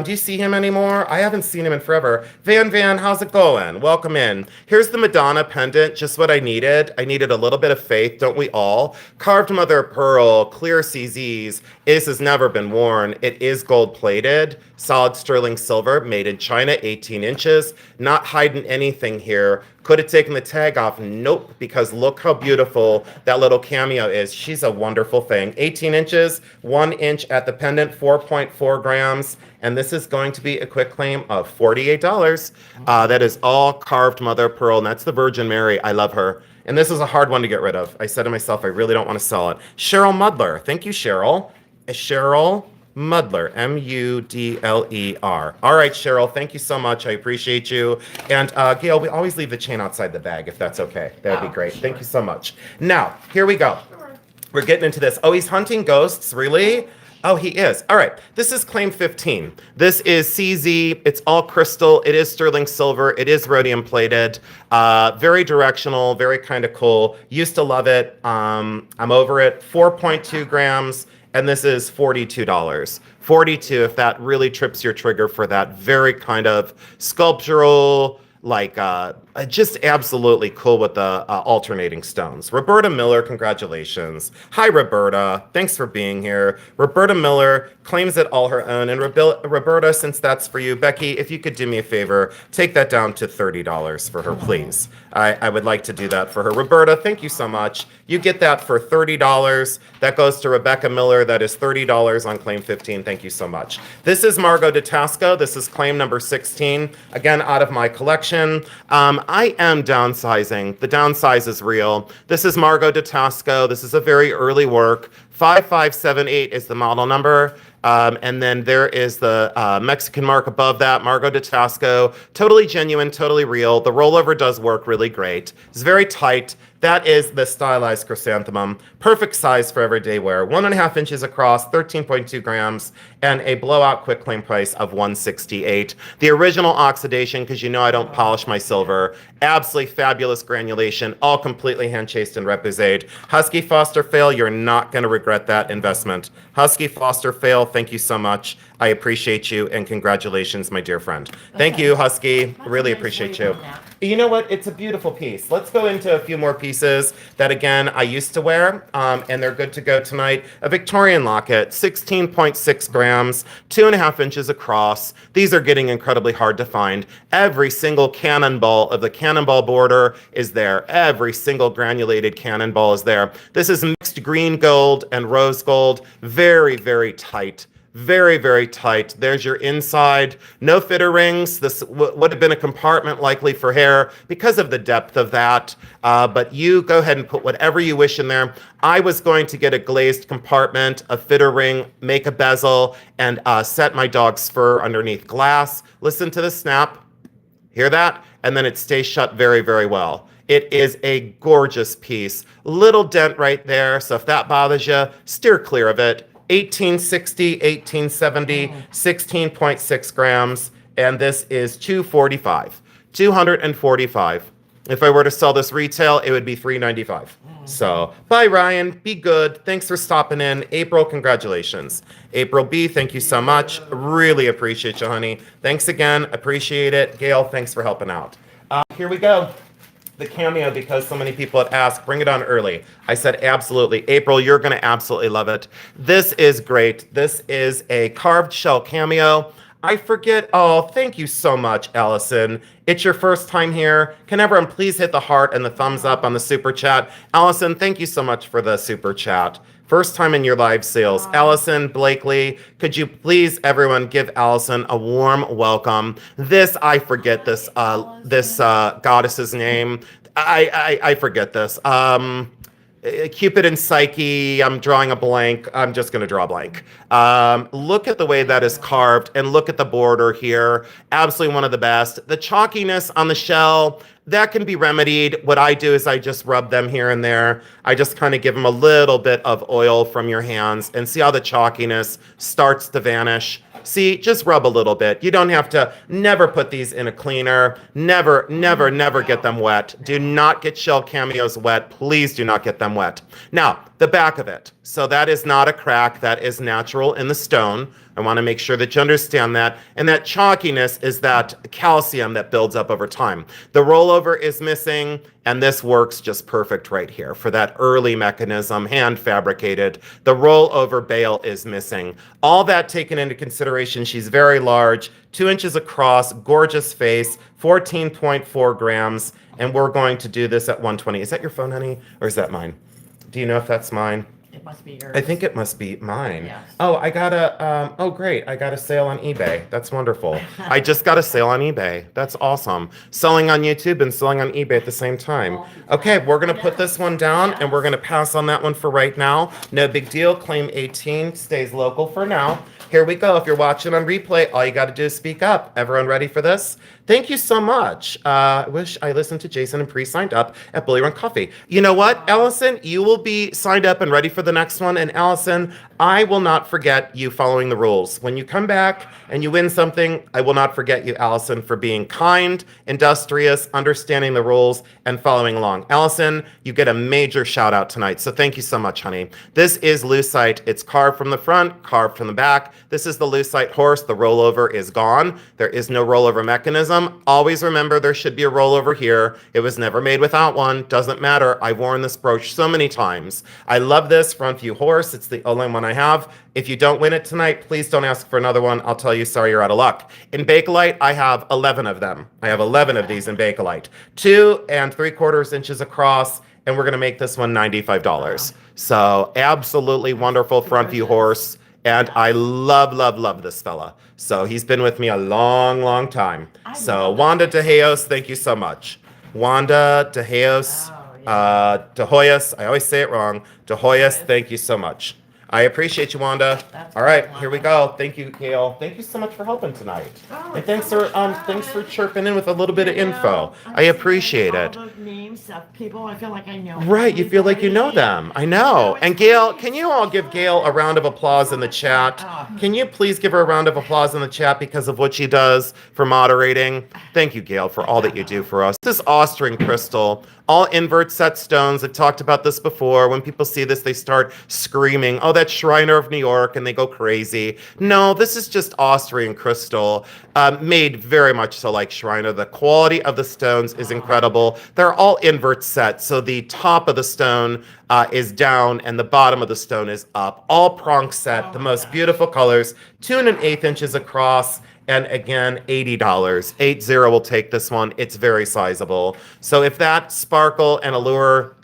Do you see him anymore? I haven't seen him in forever. Van, how's it going? Welcome in. Here's the Madonna pendant, just what I needed. I needed a little bit of faith, don't we all? Carved mother of pearl, clear CZs. This has never been worn. It is gold plated, solid sterling silver, made in China, 18 inches. Not hiding anything here. Could have taken the tag off. Nope, because look how beautiful that little cameo is. She's a wonderful thing. 18 inches, 1 inch at the pendant, 4.4 grams. And this is going to be a quick claim of $48. That is all carved mother of pearl, and that's the Virgin Mary. I love her. And this is a hard one to get rid of. I said to myself, I really don't want to sell it. Cheryl Mudler. Thank you, Cheryl. Cheryl Mudler, M-U-D-L-E-R. All right, Cheryl, thank you so much. I appreciate you. And Gail, we always leave the chain outside the bag, if that's okay. That'd be great. Sure. Thank you so much. Now, here we go. We're getting into this. Oh, he's hunting ghosts, really? Oh, he is. All right. This is claim 15. This is CZ. It's all crystal. It is sterling silver. It is rhodium plated. Very directional, very kind of cool. Used to love it. I'm over it. 4.2 grams. And this is $42. 42 if that really trips your trigger for that very kind of sculptural, like just absolutely cool with the alternating stones. Roberta Miller, congratulations. Hi, Roberta. Thanks for being here. Roberta Miller claims it all her own. And Roberta, since that's for you, Becky, if you could do me a favor, take that down to $30 for her, please. I would like to do that for her. Roberta, thank you so much. You get that for $30. That goes to Rebecca Miller. That is $30 on claim 15. Thank you so much. This is Margot DeTasco. This is claim number 16. Again, out of my collection. I am downsizing. The downsize is real. This is Margot DeTasco. This is a very early work. 5578 is the model number. And then there is the Mexican mark above that, Margot DeTasco. Totally genuine, totally real. The rollover does work really great. It's very tight. That is the stylized chrysanthemum. Perfect size for everyday wear. 1.5 inches across, 13.2 grams, and a blowout quick claim price of $168. The original oxidation, because you know I don't polish my silver. Absolutely fabulous granulation, all completely hand chased and reposade. Husky Foster Fail, you're not going to regret that investment. Husky Foster Fail, thank you so much. I appreciate you, and congratulations, my dear friend. Thank you, Husky. That's a Really nice appreciate weight you. on that. You know what? It's a beautiful piece. Let's go into a few more pieces that, again, I used to wear, and they're good to go tonight. A Victorian locket, 16.6 grams, 2.5 inches across. These are getting incredibly hard to find. Every single cannonball of the cannonball border is there. Every single granulated cannonball is there. This is mixed green gold and rose gold. Very, very tight. Very, very tight. There's your inside. No fitter rings. This would have been a compartment likely for hair because of the depth of that. But you go ahead and put whatever you wish in there. I was going to get a glazed compartment, a fitter ring, make a bezel, and set my dog's fur underneath glass. Listen to the snap. Hear that? And then it stays shut very, very well. It is a gorgeous piece. Little dent right there. So if that bothers you, steer clear of it. 1860, 1870, 16.6 grams, and this is $245. $245. If I were to sell this retail, it would be $395. So, bye, Ryan. Be good. Thanks for stopping in. April, congratulations. April B, thank you so much. Really appreciate you, honey. Thanks again. Appreciate it. Gail, thanks for helping out. Here we go. the cameo because so many people had asked, bring it on early. I said, absolutely. April, you're going to absolutely love it. This is great. This is a carved shell cameo. I forget. Oh, thank you so much, Allison. It's your first time here. Can everyone please hit the heart and the thumbs up on the super chat? Allison, thank you so much for the super chat. First time in your live sales. Allison Blakely, could you please, everyone, give Allison a warm welcome? This, I forget this goddess's name. I forget this. Cupid and Psyche, I'm drawing a blank. I'm just going to draw a blank. Look at the way that is carved and look at the border here. Absolutely one of the best. The chalkiness on the shell, that can be remedied. What I do is I just rub them here and there. I just kind of give them a little bit of oil from your hands and see how the chalkiness starts to vanish. See, just rub a little bit. You don't have to never put these in a cleaner. Never, never, never get them wet. Do not get shell cameos wet. Please do not get them wet. Now, the back of it. So that is not a crack. That is natural in the stone. I want to make sure that you understand that. And that chalkiness is that calcium that builds up over time. The rollover is missing, and this works just perfect right here for that early mechanism, hand fabricated. The rollover bail is missing. All that taken into consideration, she's very large, 2 inches across, gorgeous face, 14.4 grams, and we're going to do this at 120. Is that your phone, honey, or is that mine? Do you know if that's mine? It must be yours. I think it must be mine. Yes. Oh, I got a, oh great, I got a sale on eBay. That's wonderful. I just got a sale on eBay. That's awesome. Selling on YouTube and selling on eBay at the same time. Okay, we're gonna put this one down and we're gonna pass on that one for right now. No big deal, claim 18, stays local for now. Here we go. If you're watching on replay, all you got to do is speak up. Everyone ready for this? Thank you so much. I wish I listened to Jason and pre-signed up at BullyRunCoffee. You know what, Allison? You will be signed up and ready for the next one. And Allison, I will not forget you following the rules. When you come back and you win something, I will not forget you, Allison, for being kind, industrious, understanding the rules, and following along. Allison, you get a major shout out tonight. So thank you so much, honey. This is Lucite. It's carved from the front, carved from the back. This is the Lucite horse. The rollover is gone. There is no rollover mechanism. Always remember there should be a rollover here. It was never made without one. Doesn't matter. I've worn this brooch so many times. I love this front view horse. It's the only one I have. If you don't win it tonight, please don't ask for another one. I'll tell you, sorry, you're out of luck. In Bakelite, I have 11 of them. I have 11 of these in Bakelite. 2 3/4 inches across, and we're going to make this one $95. So absolutely wonderful front view horse. And I love, love, love this fella. So he's been with me a long, long time. So Wanda DeHeos, thank you so much. Wanda DeHeos, DeHoyas, I always say it wrong. DeHoyas, thank you so much. I appreciate you, Wanda. All right, here we go. Thank you, Gail. Thank you so much for helping tonight. And thanks for chirping in with a little bit of info. I appreciate it. All the names of people, I feel like I know. Right, you feel like you know them. I know. And Gail, can you all give Gail a round of applause in the chat? Can you please give her a round of applause in the chat because of what she does for moderating? Thank you, Gail, for all that you do for us. This is Austrian crystal, all invert set stones. I've talked about this before. When people see this, they start screaming, oh, that's Shriner of New York, and they go crazy. No, this is just Austrian crystal, made very much so like Shriner. The quality of the stones is incredible. They're all invert set, so the top of the stone is down and the bottom of the stone is up. All prong set, the most beautiful colors, 2 1/8 inches across. And again, $80. 80 will take this one. It's very sizable. So if that sparkle and allure,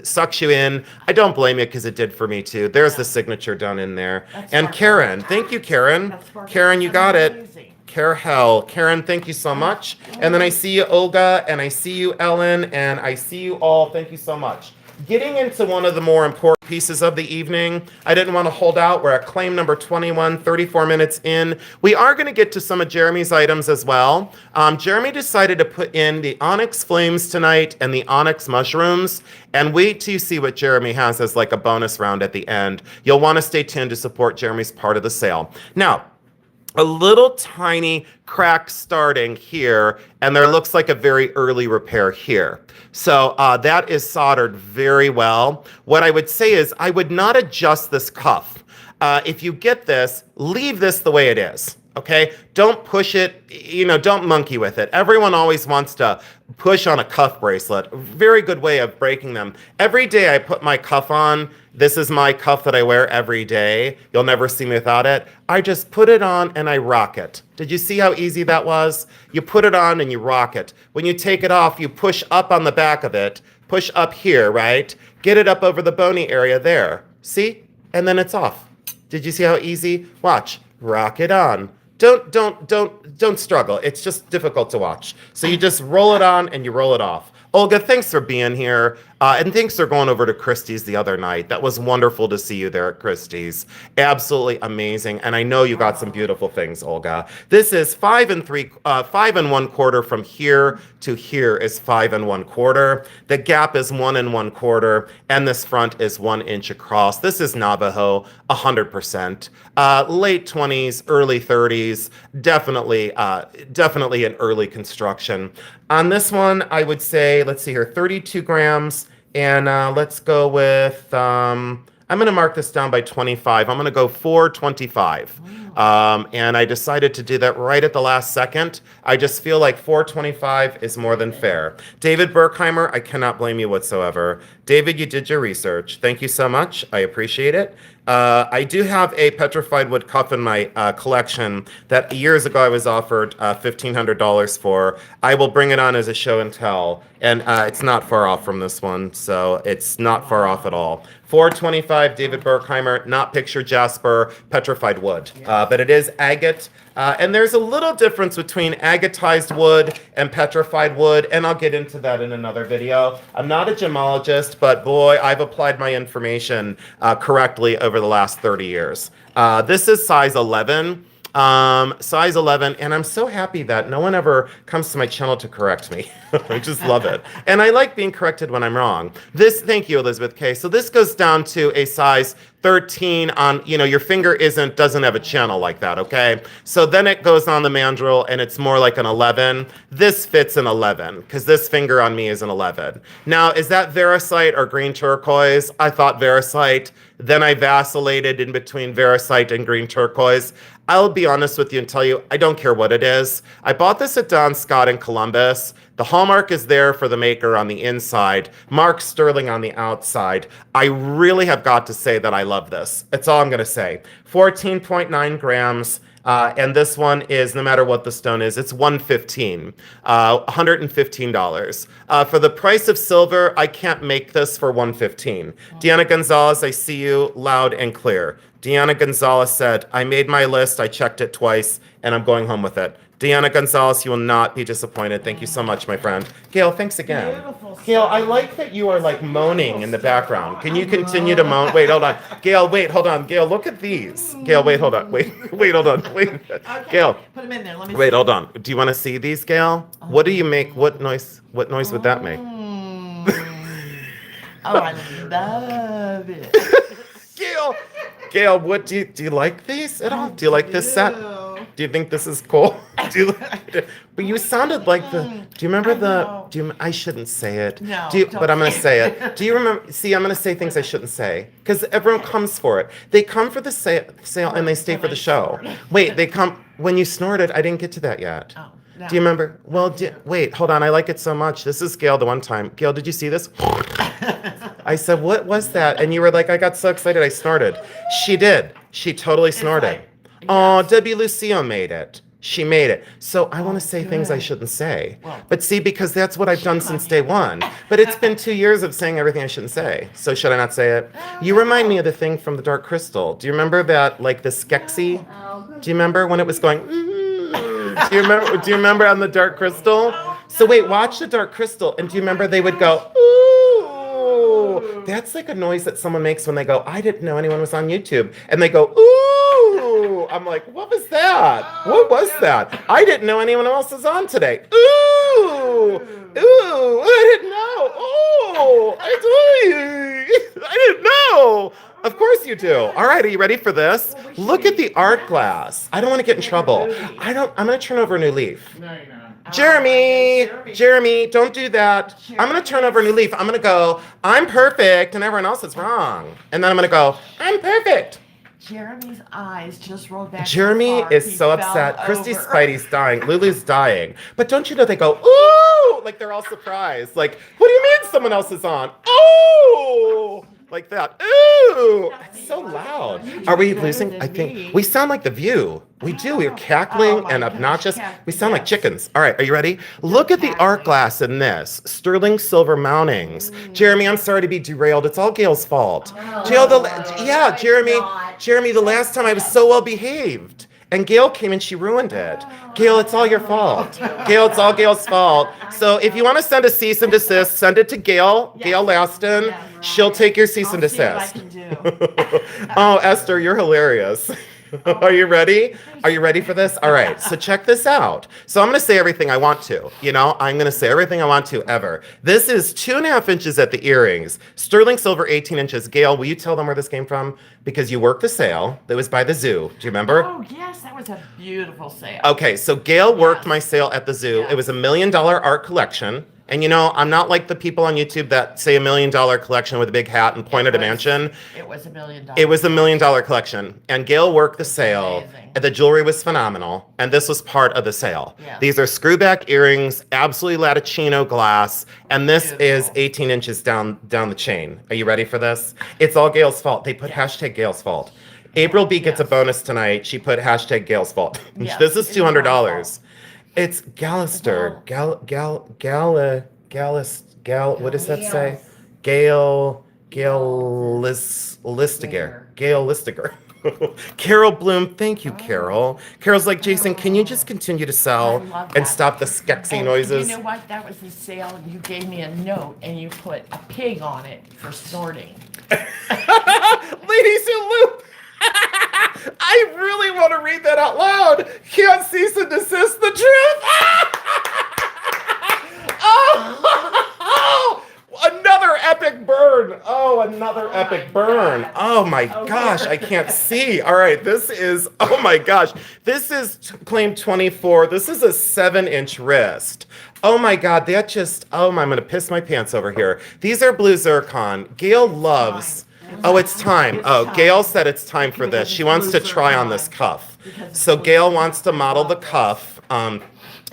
sucks you in, I don't blame you because it did for me too. There's the signature done in there. And Karen, thank you, Karen. Karen, you got it. Karen, thank you so much. And then I see you, Olga, and I see you, Ellen, and I see you all. Thank you so much. Getting into one of the more important pieces of the evening, I didn't want to hold out. We're at claim number 21, 34 minutes in. We are going to get to some of Jeremy's items as well. Jeremy decided to put in the onyx flames tonight and the onyx mushrooms. And wait till you see what Jeremy has as like a bonus round at the end. You'll want to stay tuned to support Jeremy's part of the sale. Now, a little tiny crack starting here, and there looks like a very early repair here. So that is soldered very well. What I would say is I would not adjust this cuff. If you get this, leave this the way it is. okay? Don't push it, don't monkey with it. Everyone always wants to push on a cuff bracelet. Very good way of breaking them. Every day I put my cuff on. This is my cuff that I wear every day. You'll never see me without it. I just put it on and I rock it. Did you see how easy that was? You put it on and you rock it. When you take it off, you push up on the back of it, push up here, right? Get it up over the bony area there. See? And then it's off. Did you see how easy? Watch. Rock it on. Don't struggle. It's just difficult to watch. So you just roll it on and you roll it off. Olga, thanks for being here. And thanks for going over to Christie's the other night. That was wonderful to see you there at Christie's. Absolutely amazing. And I know you got some beautiful things, Olga. This is 5 1/4 from here to here is 5 1/4. The gap is 1 1/4, and this front is 1 inch across. This is Navajo, 100%. Late 20s, early 30s, definitely an early construction. On this one, I would say, let's see here, 32 grams. And let's go with, I'm going to mark this down by 25. I'm going to go 425. And I decided to do that right at the last second. I just feel like 425 is more than fair. David Berkheimer, I cannot blame you whatsoever. David, you did your research. Thank you so much. I appreciate it. I do have a petrified wood cuff in my collection that years ago I was offered $1,500 for. I will bring it on as a show and tell, and it's not far off from this one, so it's not far off at all. 425, David Berkheimer, not picture jasper, petrified wood, but it is agate. And there's a little difference between agatized wood and petrified wood, and I'll get into that in another video. I'm not a gemologist, but boy, I've applied my information correctly over the last 30 years. This is size 11. Size 11, and I'm so happy that no one ever comes to my channel to correct me. I just love it. And I like being corrected when I'm wrong. Thank you, Elizabeth K. So this goes down to a size 13 on, your finger doesn't have a channel like that, okay? So then it goes on the mandrel and it's more like an 11. This fits an 11 because this finger on me is an 11. Now, is that Veracite or green turquoise? I thought Veracite. Then I vacillated in between Veracite and green turquoise. I'll be honest with you and tell you, I don't care what it is. I bought this at Don Scott in Columbus. The hallmark is there for the maker on the inside, Mark Sterling on the outside. I really have got to say that I love this. That's all I'm going to say. 14.9 grams. And this one is, no matter what the stone is, it's $115, $115. For the price of silver, I can't make this for $115. Deanna Gonzalez, I see you loud and clear. Deanna Gonzalez said, I made my list, I checked it twice, and I'm going home with it. Deanna Gonzalez, you will not be disappointed. Thank you so much, my friend. Gail, thanks again. Beautiful Gail, stuff. I like that you are like moaning in the background. Can you continue to moan? Wait, hold on. Gail, wait, hold on. Gail, look at these. Gail, wait, hold on. Wait, hold on. Wait. Okay, Gail, put them in there. Let me wait, see. hold on. Do you want to see these, Gail? What do you make? What noise would that make? Oh, I love it. Gail, what do you like these at all? Do you like this set? Do you think this is cool? But you sounded like the. Do you remember I shouldn't say it. No, But I'm going to say it. Do you remember? See, I'm going to say things I shouldn't say because everyone comes for it. They come for the sale and they stay for the show. Wait, they come when you snorted. I didn't get to that yet. Oh, no. Do you remember? Well, wait, hold on. I like it so much. This is Gail the one time. Gail, did you see this? I said, what was that? And you were like, I got so excited I snorted. She did. She totally snorted. like, Oh, yes. Debbie Lucio made it. She made it. So I want to say things I good. shouldn't say. Well, But see, because that's what I've done since day one. But it's been 2 years of saying everything I shouldn't say. So should I not say it? You remind me of the thing from the Dark Crystal. Do you remember that, like the Skeksis? Do you remember when it was going, Do you remember on the Dark Crystal? So wait, watch the Dark Crystal. And do you remember they would go, ooh? That's like a noise that someone makes when they go, I didn't know anyone was on YouTube. And they go, ooh. I'm like, what was that? What was that? I didn't know anyone else was on today. Ooh. Ooh. I didn't know. Oh, I didn't know. Of course you do. All right, are you ready for this? Look at the art glass. I don't want to get in trouble. I'm going to turn over a new leaf. No, you're not. Jeremy, don't do that. I'm going to turn over a new leaf. I'm going to go, I'm perfect, and everyone else is wrong. And then I'm going to go, I'm perfect. Jeremy's eyes just rolled back. Jeremy so far, is he so fell upset. Christy's over. Spidey's dying. Lulu's dying. But don't you know they go, ooh! Like they're all surprised. Like, what do you mean someone else is on? Ooh! Like that. Ooh! It's so loud. Are we losing? I think we sound like The View. We do. We're cackling and obnoxious. We sound like chickens. All right, are you ready? Look at the art glass in this. Sterling silver mountings. Jeremy, I'm sorry to be derailed. It's all Gail's fault. Jeremy, the last time I was so well behaved. And Gail came and she ruined it. Gail, it's all your fault. Gail, it's all Gail's fault. So if you want to send a cease and desist, send it to Gail, Gail Laston. Yeah, right. She'll take your cease and I'll see what I desist. can do. Oh, Esther, you're hilarious. Are you ready? Are you ready for this? All right, so check this out. So I'm going to say everything I want to. You know, I'm going to say everything I want to ever. This is 2.5 inches at the earrings. Sterling silver, 18 inches. Gail, will you tell them where this came from? Because you worked the sale. That was by the zoo. Do you remember? Oh, yes, that was a beautiful sale. Okay, so Gail worked Yes. my sale at the zoo. Yes. It was $1 million art collection. And you know, I'm not like the people on YouTube that say $1 million collection with a big hat and point at a mansion. It was $1 million. It was $1 million collection. And Gail worked the sale. amazing. And the jewelry was phenomenal. And this was part of the sale. Yes. These are screwback earrings, absolutely Latticino glass. And this is Beautiful. 18 inches down the chain. Are you ready for this? It's all Gail's fault. They put hashtag Gail's fault. April B gets a Yes. bonus bonus tonight. She put hashtag Gail's fault. Yes, This is it is my $200. It's Gallister. What does that say? Gail Listiger. Gail Listiger. Carol Bloom, thank you, Carol. Carol's like, Jason, can you just continue to I sell love and that. stop the skexy And noises? You know what? That was the sale. And you gave me a note and you put a pig on it for snorting. Ladies who loop. I really want to read that out loud. Can't cease and desist the truth. Oh, another epic burn. Oh, another epic burn. Oh my gosh, I can't see. All right, this is, oh my gosh. This is claim 24. This is a 7-inch wrist. Oh my God, that just, I'm gonna piss my pants over here. These are blue zircon. Gail loves, it's time. Oh, Gail said it's time for this. She wants to try on this cuff. So Gail wants to model the cuff.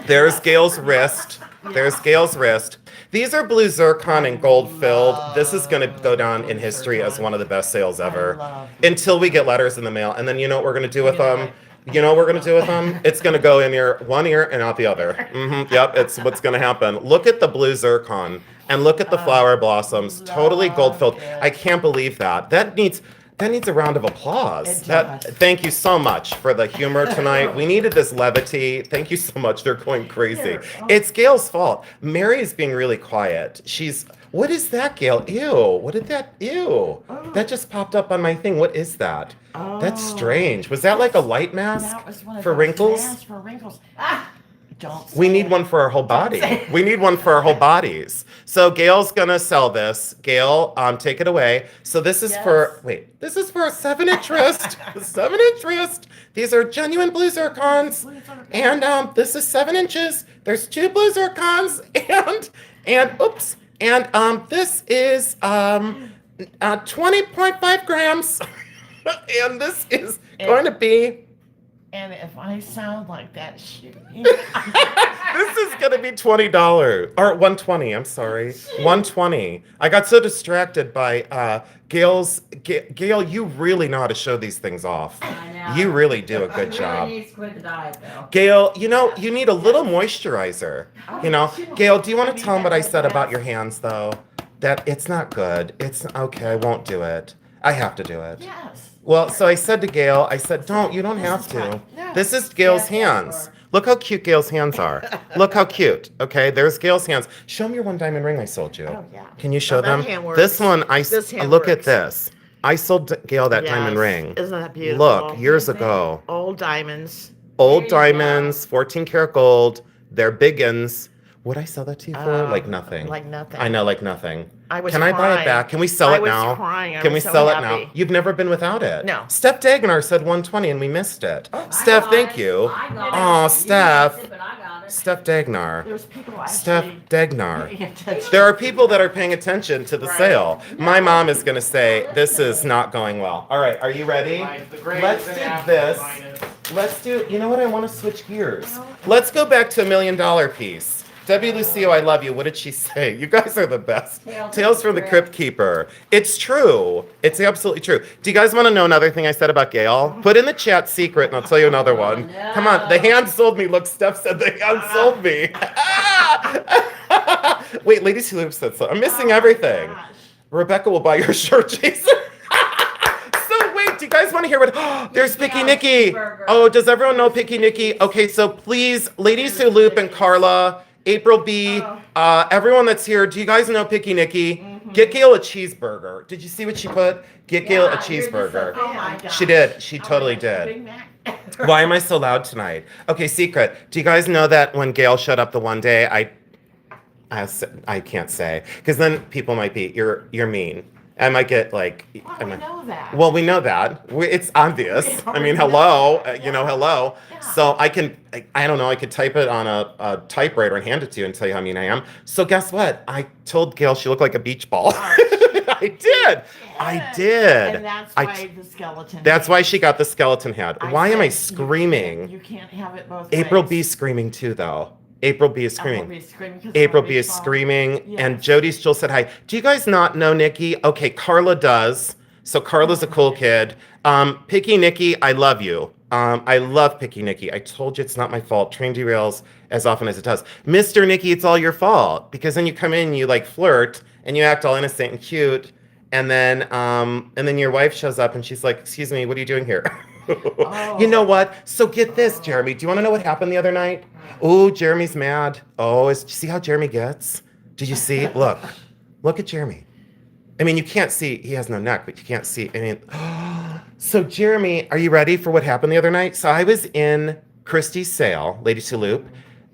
There's Gail's wrist. There's Gail's wrist. These are blue zircon and gold filled. This is going to go down in history as one of the best sales ever. Until we get letters in the mail. And then you know what we're going to do with them? You know what we're going to do with them? It's going to go in one ear and out the other. Yep, it's what's going to happen. Look at the blue zircon and look at the flower blossoms. Totally gold filled. I can't believe that. That needs a round of applause. It does. Thank you so much for the humor tonight. We needed this levity. Thank you so much. They're going crazy. It's Gail's fault. Mary is being really quiet. What is that, Gail? Ew. Ew. That just popped up on my thing. What is that? That's strange. Was that like a light mask That was one of for those wrinkles? masks for wrinkles. Don't We say need it. one for our whole body. We need one for our whole bodies. So Gail's gonna sell this. Gail, take it away. So this is this is for a 7-inch wrist. A 7-inch wrist. These are genuine blue zircons. And this is 7 inches. There's 2 blue zircons and this is 20.5 grams. And this is going to be And if I sound like that, shoot. this is gonna be $20 or $120. I'm sorry, $120. I got so distracted by Gail. You really know how to show these things off. I know. You really do a good He job. needs to quit the diet though. Gail, you need a little moisturizer. Gail, do you want to tell them what I said about your hands though? That it's not good. It's okay. I won't do it. I have to do it. Yes. Well, so I said to Gail, you don't have to. No. This is Gail's hands. Look how cute Gail's hands are. Look how cute. Okay, there's Gail's hands. Show me your one diamond ring I sold you. Oh, yeah. Can you show that them? hand works. This one, This hand look at works. this. I sold Gail that diamond Yes. ring. Isn't that beautiful? Look, years ago. Old diamonds. Old There you go. diamonds, 14 karat gold. They're biggins. Would I sell that to you for? Like nothing. Like nothing. I know, like nothing. I was Can I buy it crying. back? Can we sell I it was now? crying. I Can we was so sell it now? happy. You've never been without it. No. Steph Dagnar said 120 and we missed it. I Steph, got thank it. you. I got it. Aw, You Steph. missed it, but I got it. Steph Dagnar. There's people Steph actually Dagnar. paying attention. There are people that are paying attention to the Right. sale. My mom is going to say, this is not going well. All right, are you ready? Let's do this. Let's do, you know what? I want to switch gears. Let's go back to $1 million piece. Debbie Lucio, I love you. What did she say? You guys are the best. Tales from the Crypt Keeper. It's true. It's absolutely true. Do you guys want to know another thing I said about Gail? Put in the chat secret and I'll tell you another one. No. Come on. The hand sold me. Look, Steph said the hand sold me. Wait, Ladies Who Live said so. I'm missing everything. Gosh. Rebecca will buy your shirt, Jason. So wait, do you guys want to hear what? There's Picky Nikki. cheeseburger. Oh, does everyone know Picky Nikki? Okay, so please, Ladies Who Loop and Carla, April B, everyone that's here, do you guys know Picky Nikki? Get Gail a cheeseburger. Did you see what she put? Get Gail a Yeah, you're just cheeseburger. Oh my gosh. She did. She I'll totally get a did. Big Mac. Why am I so loud tonight? Okay, secret. Do you guys know that when Gail showed up the one day, I can't say, because then people might be, you're mean. I might get like, Well, I we might- know that. well, we know that. It's obvious. We I already mean, know. hello, Yeah. hello. Yeah. So I can, I don't know, I could type it on a typewriter and hand it to you and tell you how mean I am. So guess what? I told Gail she looked like a beach ball. I did. I did. And that's I- why the skeleton. That's why she got the skeleton head. Why am I screaming? You can't have it both April ways. B's screaming too, though. April B is screaming. April B is screaming. 'cause April of B is baseball. screaming, and Yes. Jody still said hi. Do you guys not know Nikki? Okay, Carla does. So Carla's a cool kid. Picky Nikki, I love you. I love Picky Nikki. I told you it's not my fault. Train derails as often as it does. Mr. Nikki, it's all your fault, because then you come in, you like flirt, and you act all innocent and cute, and then your wife shows up and she's like, "Excuse me, what are you doing here?" You know what? So get this, Jeremy. Do you want to know what happened the other night? Oh, Jeremy's mad. Oh, see how Jeremy gets? Did you see? Look at Jeremy. I mean, you can't see. He has no neck, but you can't see. I mean, so Jeremy, are you ready for what happened the other night? So I was in Christie's sale, Ladies Who Loop,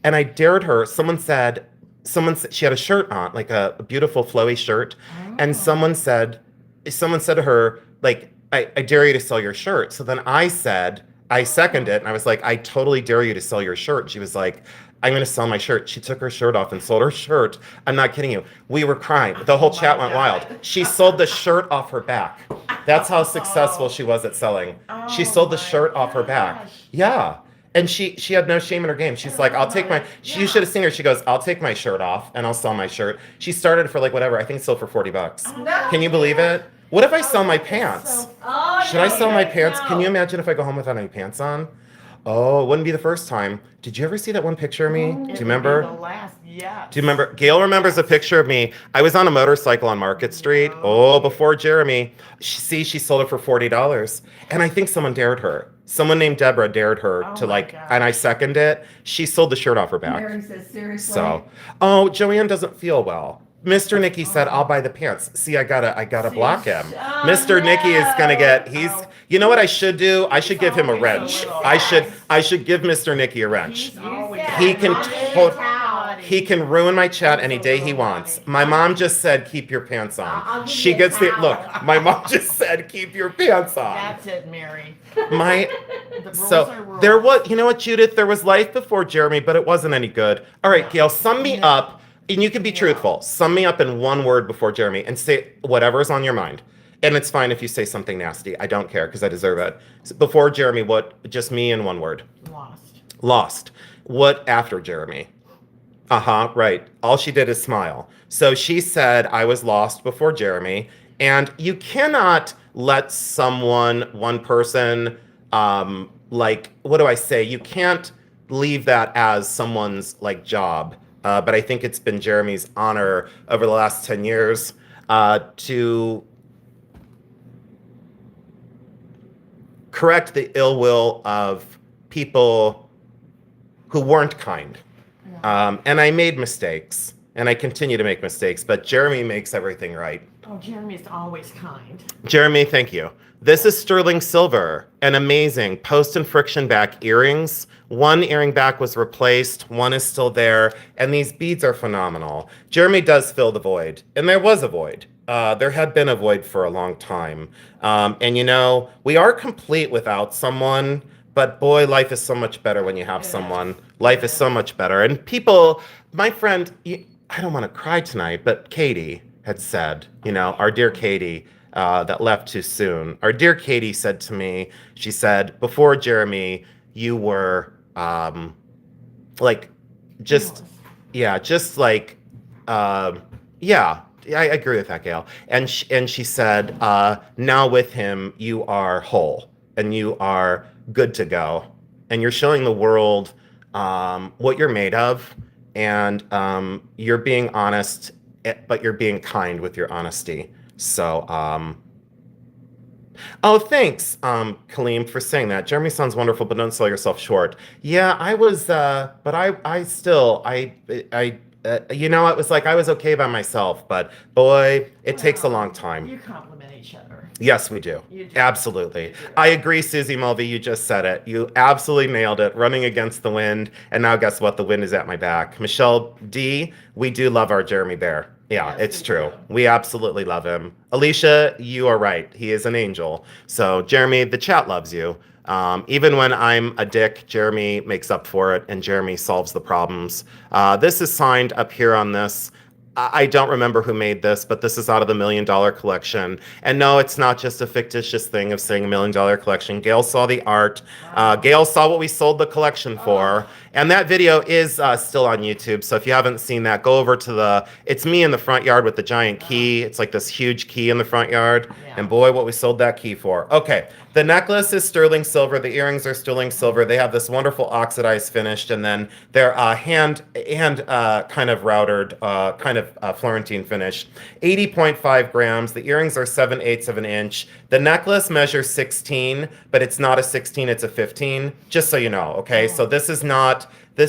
and I dared her. Someone said she had a shirt on, like a beautiful flowy shirt, and someone said to her, like, I dare you to sell your shirt. So then I said, I seconded it, and I was like, I totally dare you to sell your shirt. She was like, I'm going to sell my shirt. She took her shirt off and sold her shirt. I'm not kidding you. We were crying. The whole chat went wild. She sold the shirt off her back. That's how successful she was at selling. She sold the shirt off her back. Yeah. And she had no shame in her game. She's like, I'll take my, you should have seen her. She goes, I'll take my shirt off and I'll sell my shirt. She started for like whatever. I think it sold for $40. No. Can you believe it? What if I sell my pants? Oh, Should I sell my pants? no. Can you imagine if I go home without any pants on? Oh, it wouldn't be the first time. Did you ever see that one picture of me? Do you remember? The last, yeah. Do you remember? Gail remembers a picture of me. I was on a motorcycle on Market Street. Oh, before Jeremy. She sold it for $40. And I think someone dared her. Someone named Deborah dared her Oh to my like, gosh. and I seconded it. She sold the shirt off her back. Mary says, seriously. So, oh, Joanne doesn't feel well. Mr. Nicky said, I'll buy the pants. See, I gotta block him. Oh, Mr. Nicky is gonna get, no. you know what I should do? I should give him a always a wrench. little- I should give Mr. Nicky a wrench. He's always- He can tot- He can ruin my chat any day he wants. My mom just said, keep your pants I'll on. give She you a gets the, towel. look, my mom just said, keep your pants on. That's it, Mary. My, The rules are so rules. there was, you know what, Judith, there was life before Jeremy, but it wasn't any good. All right, Gail, sum me up, and you can be truthful. Sum me up in one word before Jeremy and say whatever's on your mind. And it's fine if you say something nasty. I don't care because I deserve it. So before Jeremy, what, just me in one word. Lost. Lost. What after Jeremy? Right. All she did is smile. So she said, I was lost before Jeremy. And you cannot let someone, one person, like, what do I say? You can't leave that as someone's like job. But I think it's been Jeremy's honor over the last 10 years to correct the ill will of people who weren't kind. And I made mistakes, and I continue to make mistakes, but Jeremy makes everything right. Oh, Jeremy's always kind. Jeremy, thank you. This is sterling silver, an amazing post and friction back earrings. One earring back was replaced, one is still there, and these beads are phenomenal. Jeremy does fill the void, and there was a void. There had been a void for a long time. And you know, we are complete without someone, But boy, life is so much better when you have someone. Life is so much better. And people, my friend, I don't want to cry tonight, but Katie had said, our dear Katie, that left too soon. Our dear Katie said to me, she said, before Jeremy, you were like, just, yeah, just like, yeah, I agree with that, Gail. And she said, now with him, you are whole and you are good to go. And you're showing the world what you're made of. And you're being honest, but you're being kind with your honesty. So, oh, thanks, Kaleem, for saying that. Jeremy sounds wonderful, but don't sell yourself short. Yeah, I was, but I still, it was like I was okay by myself, but boy, it takes a long time. You compliment each other. Yes, we do. You do. Absolutely. You do. I agree, Susie Mulvey. You just said it. You absolutely nailed it. Running against the wind. And now guess what? The wind is at my back. Michelle D, we do love our Jeremy Bear. Yeah, Yes, it's we true. do. We absolutely love him. Alicia, you are right. He is an angel. So, Jeremy, the chat loves you. Even when I'm a dick, Jeremy makes up for it, and Jeremy solves the problems. This is signed up here on this. I don't remember who made this, but this is out of the $1 Million collection. And no, it's not just a fictitious thing of saying $1 Million collection. Gail saw the art. Gail saw what we sold the collection for. And that video is still on YouTube. So if you haven't seen that, go over to it's me in the front yard with the giant key. It's like this huge key in the front yard. Yeah. And boy, what we sold that key for. Okay. The necklace is sterling silver. The earrings are sterling silver. They have this wonderful oxidized finish, and then they're hand kind of routed, Florentine finish. 80.5 grams. The earrings are 7/8 of an inch. The necklace measures 16, but it's not a 16, it's a 15, just so you know, okay? So this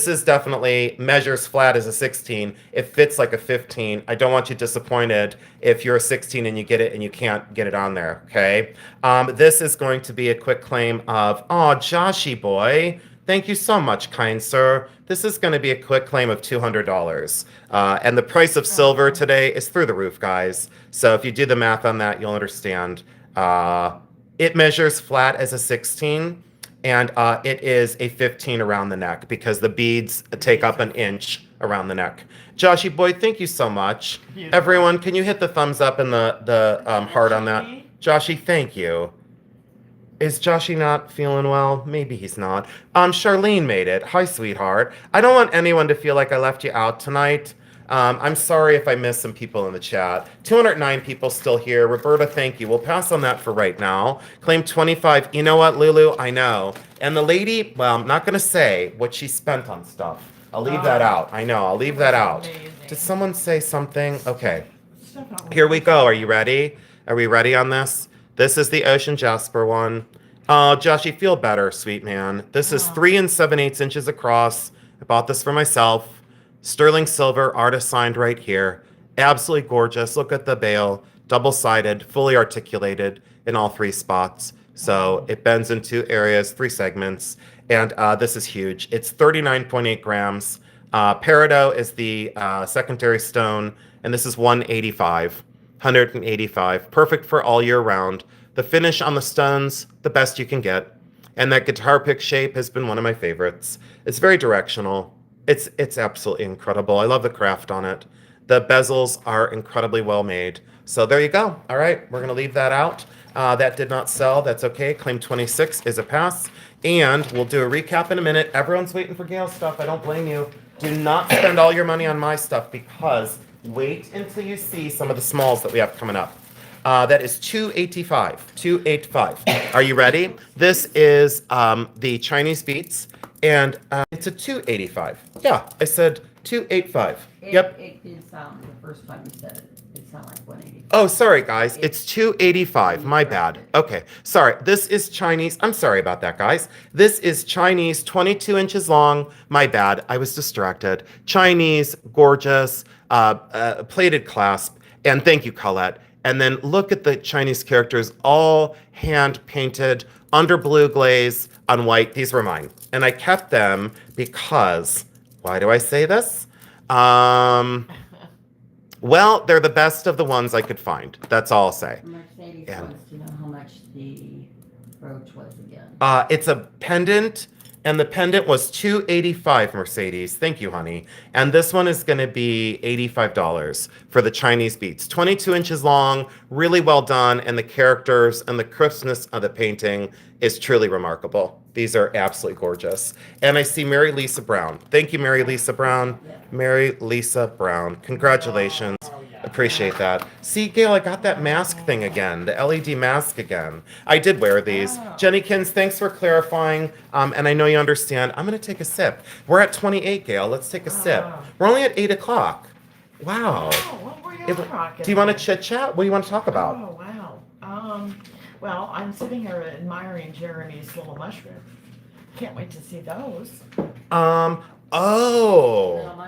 is definitely measures flat as a 16. It fits like a 15. I don't want you disappointed if you're a 16 and you get it and you can't get it on there, okay? This is going to be a quick claim of, oh, Joshy boy, thank you so much, kind sir. This is going to be a quick claim of $200. And the price of silver today is through the roof, guys. So if you do the math on that, you'll understand. It measures flat as a 16. And it is a 15 around the neck because the beads take up an inch around the neck. Joshy boy, thank you so much. Beautiful. Everyone, can you hit the thumbs up and the heart on that? Joshy, thank you. Is Joshy not feeling well? Maybe he's not. Charlene made it. Hi, sweetheart. I don't want anyone to feel like I left you out tonight. I'm sorry if I missed some people in the chat. 209 people still here. Roberta, thank you. We'll pass on that for right now. Claim 25. You know what, Lulu? I know. And the lady, well, I'm not going to say what she spent on stuff. I'll leave that out. I know. I'll leave that out. Amazing. Did someone say something? Okay. Here we go. Are you ready? Are we ready on this? This is the Ocean Jasper one. Oh, Joshy, feel better, sweet man. This is 3 7/8 inches across. I bought this for myself. Sterling silver, artist signed right here. Absolutely gorgeous. Look at the bail. Double-sided, fully articulated in all 3 spots. So it bends in 2 areas, 3 segments. And this is huge. It's 39.8 grams. Peridot is the secondary stone. And this is 185. 185. Perfect for all year round. The finish on the stones, the best you can get. And that guitar pick shape has been one of my favorites. It's very directional. It's absolutely incredible. I love the craft on it. The bezels are incredibly well made. So there you go. All right, we're going to leave that out. That did not sell. That's okay. Claim 26 is a pass. And we'll do a recap in a minute. Everyone's waiting for Gail's stuff. I don't blame you. Do not spend all your money on my stuff because wait until you see some of the smalls that we have coming up. That is 285. 285. Are you ready? This is the Chinese beats. And it's a 285. Yeah, I said 285. Yep. It did sound, the first time you said it sounded like 180. Oh, sorry, guys. It's 285. My bad. Okay. Sorry. This is Chinese. I'm sorry about that, guys. This is Chinese, 22 inches long. My bad. I was distracted. Chinese, gorgeous, plated clasp. And thank you, Colette. And then look at the Chinese characters, all hand painted under blue glaze on white. These were mine. And I kept them because, why do I say this? Well, they're the best of the ones I could find. That's all I'll say. Mercedes And- wants to know how much the brooch was again? It's a pendant, and the pendant was $285, Mercedes. Thank you, honey. And this one is going to be $85 for the Chinese beads. 22 inches long, really well done, and the characters and the crispness of the painting is truly remarkable. These are absolutely gorgeous. And I see Mary Lisa Brown. Thank you, Mary Lisa Brown. Mary Lisa Brown. Congratulations. Appreciate that. See, Gail, I got that mask thing again, the LED mask again. I did wear these. Jennykins, thanks for clarifying. And I know you understand. I'm going to take a sip. We're at 28, Gail. Let's take a sip. We're only at 8 o'clock. Wow. Oh, what were you rocking? Do you want to chit chat? What do you want to talk about? Oh, wow. Well, I'm sitting here admiring Jeremy's little mushroom. Can't wait to see those. Oh,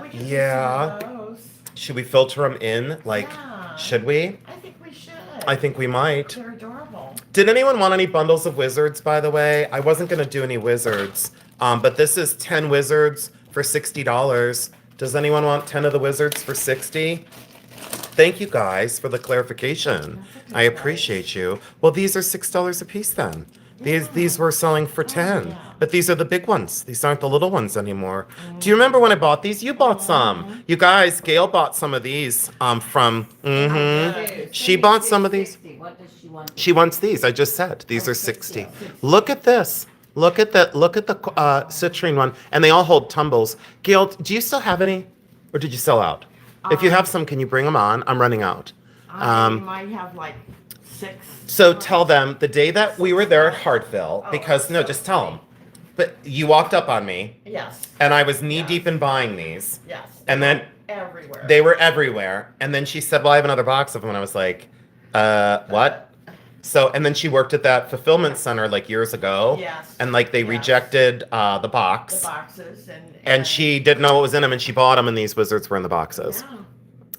We can see yeah. those. Should we filter them in? Like, Yeah. should we? I think we should. I think we might. They're adorable. Did anyone want any bundles of wizards, by the way? I wasn't going to do any wizards, but this is 10 wizards for $60. Does anyone want 10 of the wizards for 60? Thank you guys for the clarification. I appreciate you. Well, these are $6 a piece then. These were selling for 10, but these are the big ones. These aren't the little ones anymore. Do you remember when I bought these? You bought some. You guys, Gail bought some of these from. She bought some of these. What does she want? She wants these. I just said these are 60. Look at this. Look at the citrine one, and they all hold tumbles. Gail, do you still have any, or did you sell out? If you have some, can you bring them on? I'm running out. I might have like 6. So tell them the day that we were there at Hartville, because no, just tell them. But you walked up on me, Yes. and I was knee deep in buying these, Yes. and then Everywhere. they were everywhere. And then she said, "Well, I have another box of them," and I was like, what?" So, and then she worked at that fulfillment center like years ago. Yes. And like they Yes. rejected the box. The boxes And she didn't know what was in them, and she bought them, and these wizards were in the boxes. Yeah.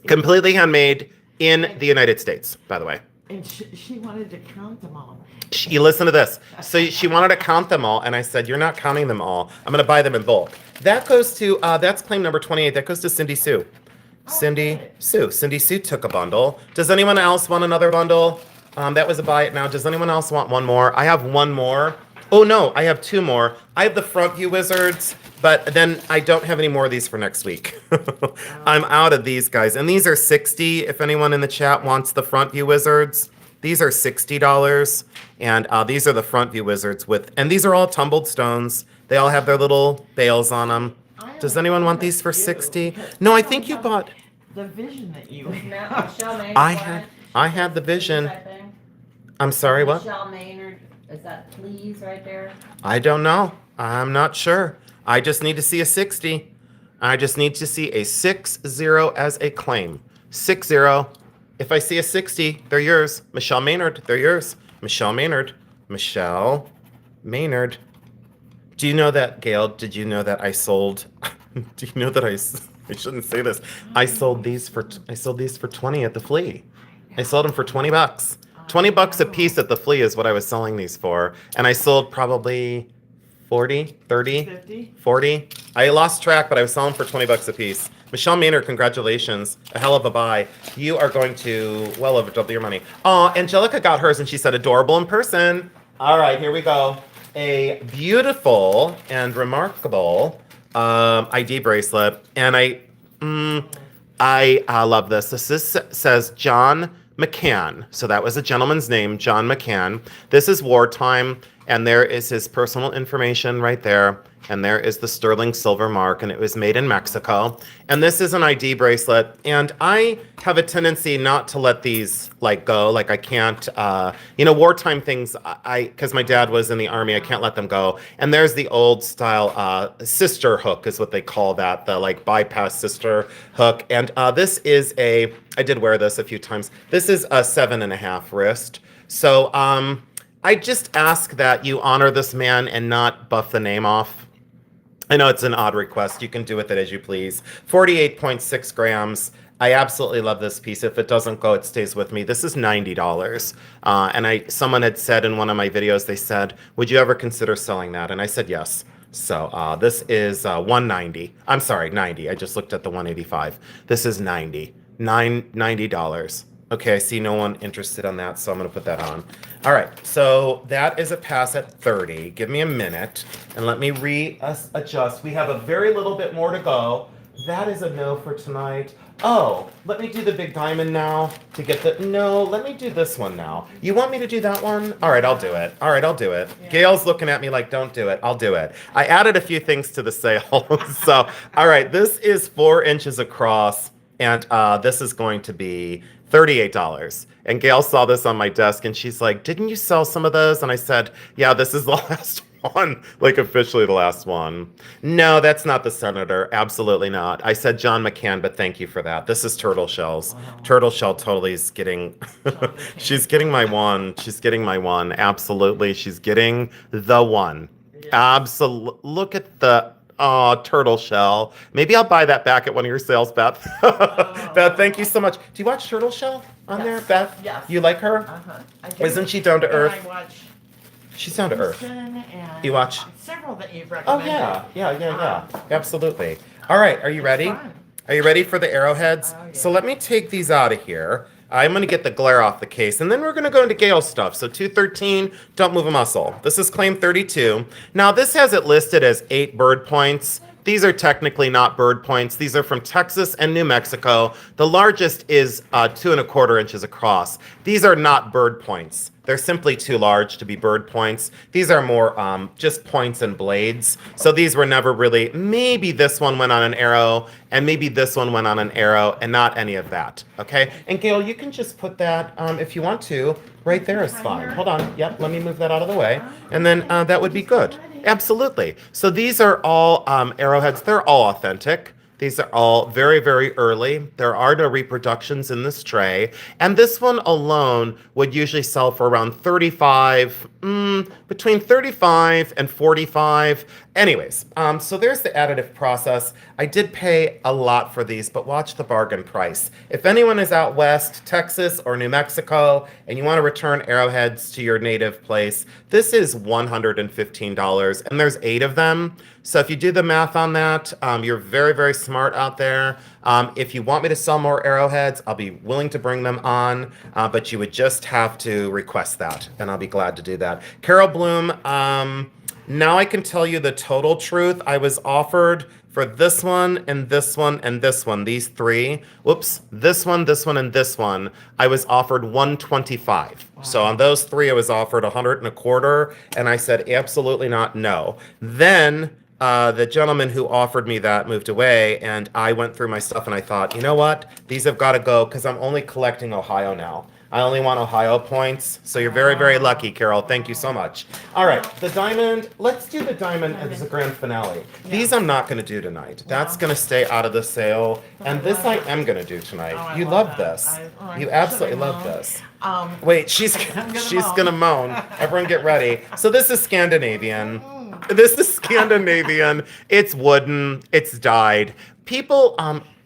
Completely handmade in the United States, by the way. And she wanted to count them all. She, listen to this. So she wanted to count them all, and I said, "You're not counting them all. I'm going to buy them in bulk." That goes to, that's claim number 28. That goes to Cindy Sue. Cindy Sue. Cindy Sue took a bundle. Does anyone else want another bundle? That was a buy it now. Does anyone else want one more? I have one more. Oh, no, I have 2 more. I have the front view wizards, but then I don't have any more of these for next week. I'm out of these guys. And these are 60 if anyone in the chat wants the front view wizards. These are $60. And these are the front view wizards and these are all tumbled stones. They all have their little bales on them. Does anyone want these for 60? No, I think you bought. The vision that you Michelle Maynard. I had the vision. Type thing? I'm sorry, what? Michelle Maynard. Is that please right there? I don't know. I'm not sure. I just need to see a 60. I just need to see a 60 as a claim. 60. If I see a 60, they're yours. Michelle Maynard, they're yours. Michelle Maynard. Michelle Maynard. Do you know that, Gail, did you know that I sold, do you know that I shouldn't say this. I sold these for 20 at the flea. I sold them for $20. $20 a piece at the flea is what I was selling these for. And I sold probably 40, 30, 50. 40. I lost track, but I was selling for $20 a piece. Michelle Maynard, congratulations. A hell of a buy. You are going to well over double your money. Oh, Angelica got hers and she said adorable in person. All right, here we go. A beautiful and remarkable ID bracelet. And I love this. This says John McCann. So that was a gentleman's name, John McCann. This is wartime, and there is his personal information right there. And there is the sterling silver mark, and it was made in Mexico. And this is an ID bracelet. And I have a tendency not to let these go. Like I can't, wartime things, because my dad was in the army, I can't let them go. And there's the old style sister hook is what they call that, the bypass sister hook. And this is I did wear this a few times. This is a 7.5 wrist. So I just ask that you honor this man and not buff the name off. I know it's an odd request. You can do with it as you please. 48.6 grams. I absolutely love this piece. If it doesn't go, it stays with me. This is $90. And someone had said in one of my videos, they said, "Would you ever consider selling that?" And I said yes. So this is $190. I'm sorry, 90. I just looked at the 185. This is $90. $90. Okay, I see no one interested on that, so I'm going to put that on. All right, so that is a pass at 30. Give me a minute, and let me readjust. We have a very little bit more to go. That is a no for tonight. Oh, let me do the big diamond now to get the... No, let me do this one now. You want me to do that one? All right, I'll do it. All right, I'll do it. Yeah. Gail's looking at me like, don't do it. I'll do it. I added a few things to the sale. So, all right, this is 4 inches across, and this is going to be $38. And Gail saw this on my desk and she's like, didn't you sell some of those? And I said, yeah, this is the last one, like officially the last one. No, that's not the senator. Absolutely not. I said John McCann, but thank you for that. This is turtle shells. Wow. Turtle shell totally is getting, she's getting my one. She's getting my one. Absolutely. She's getting the one. Yeah. Absolutely. Look at the, oh, turtle shell. Maybe I'll buy that back at one of your sales, Beth. Beth, thank you so much. Do you watch Turtle Shell on there, Yes. Beth? Yes. You like her? I do. Isn't she down to And earth? I watch She's down to earth. Houston and You watch? several that you've Oh, recommended. yeah. Absolutely. All right, are you ready? Fun. Are you ready for the arrowheads? Oh, yeah. So let me take these out of here. I'm going to get the glare off the case, and then we're going to go into Gail's stuff. So 213, don't move a muscle. This is claim 32. Now, this has it listed as 8 bird points. These are technically not bird points. These are from Texas and New Mexico. The largest is 2¼ inches across. These are not bird points. They're simply too large to be bird points. These are more just points and blades. So these were never really, maybe this one went on an arrow, and maybe this one went on an arrow, and not any of that, okay? And Gail, you can just put that, if you want to, right there is Right fine. here? Hold on, yep, let me move that out of the way. And then that would be good. Absolutely. So these are all arrowheads. They're all authentic. These are all very, very early. There are no reproductions in this tray. And this one alone would usually sell for around 35, between 35 and 45. Anyways, so there's the additive process. I did pay a lot for these, but watch the bargain price. If anyone is out west, Texas or New Mexico, and you want to return arrowheads to your native place, this is $115, and there's 8 of them. So if you do the math on that, you're very, very smart out there. If you want me to sell more arrowheads, I'll be willing to bring them on, but you would just have to request that, and I'll be glad to do that. Carol Bloom, now I can tell you the total truth. I was offered for this one and this one and this one, these 3. Whoops, this one, and this one. I was offered $125. Wow. So on those 3, I was offered $125, and I said absolutely not, no. Then the gentleman who offered me that moved away, and I went through my stuff and I thought, you know what? These have got to go because I'm only collecting Ohio now. I only want Ohio points. So you're very, very lucky, Carol. Thank you so much. All right, the diamond. Let's do the diamond as a grand finale. Yeah. These I'm not going to do tonight. That's going to stay out of the sale. And this I am going to do tonight. Oh, I You love love that. this. I You should absolutely I love moan? this. Wait, She's moan. gonna moan. Everyone get ready. So this is Scandinavian. This is Scandinavian. It's wooden. It's dyed. People,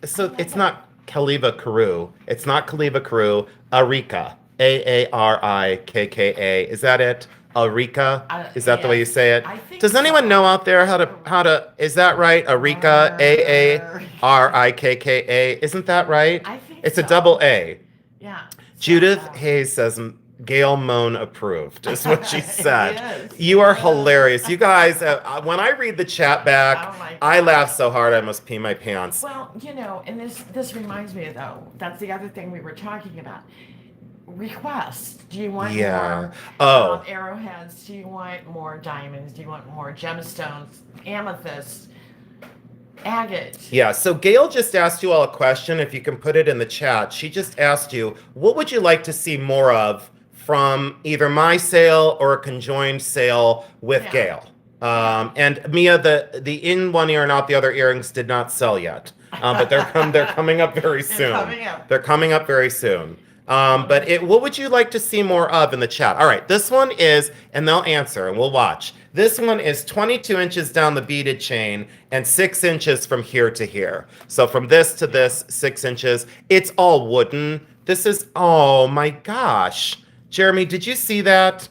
so it's not Kaliva Karu. It's not Kaliva Karu. Arika. Aarikka. Is that it? Arika? Is that the way you say it? I think Does anyone so. know out there how to, is that right? Arika. Aarikka. Isn't that right? I think It's a so. double A. Yeah. Judith So, Hayes says, Gail Moan approved, is what she said. Yes. You are hilarious. You guys, when I read the chat back, Oh my I God. laugh so hard I must pee my pants. Well, and this reminds me though, that's the other thing we were talking about. Requests. Do you want Yeah. more arrowheads? Do you want more diamonds? Do you want more gemstones, amethyst, agate? Yeah, so Gail just asked you all a question. If you can put it in the chat, she just asked you, what would you like to see more of from either my sale or a conjoined sale with Yeah. Gail? And Mia, the in one ear and out the other earrings did not sell yet, but they're coming up very soon. coming up. They're coming up very soon. But what would you like to see more of in the chat? All right, this one is, and they'll answer, and we'll watch. This one is 22 inches down the beaded chain and 6 inches from here to here. So from this to this, 6 inches. It's all wooden. This is, oh my gosh. Jeremy, did you see that?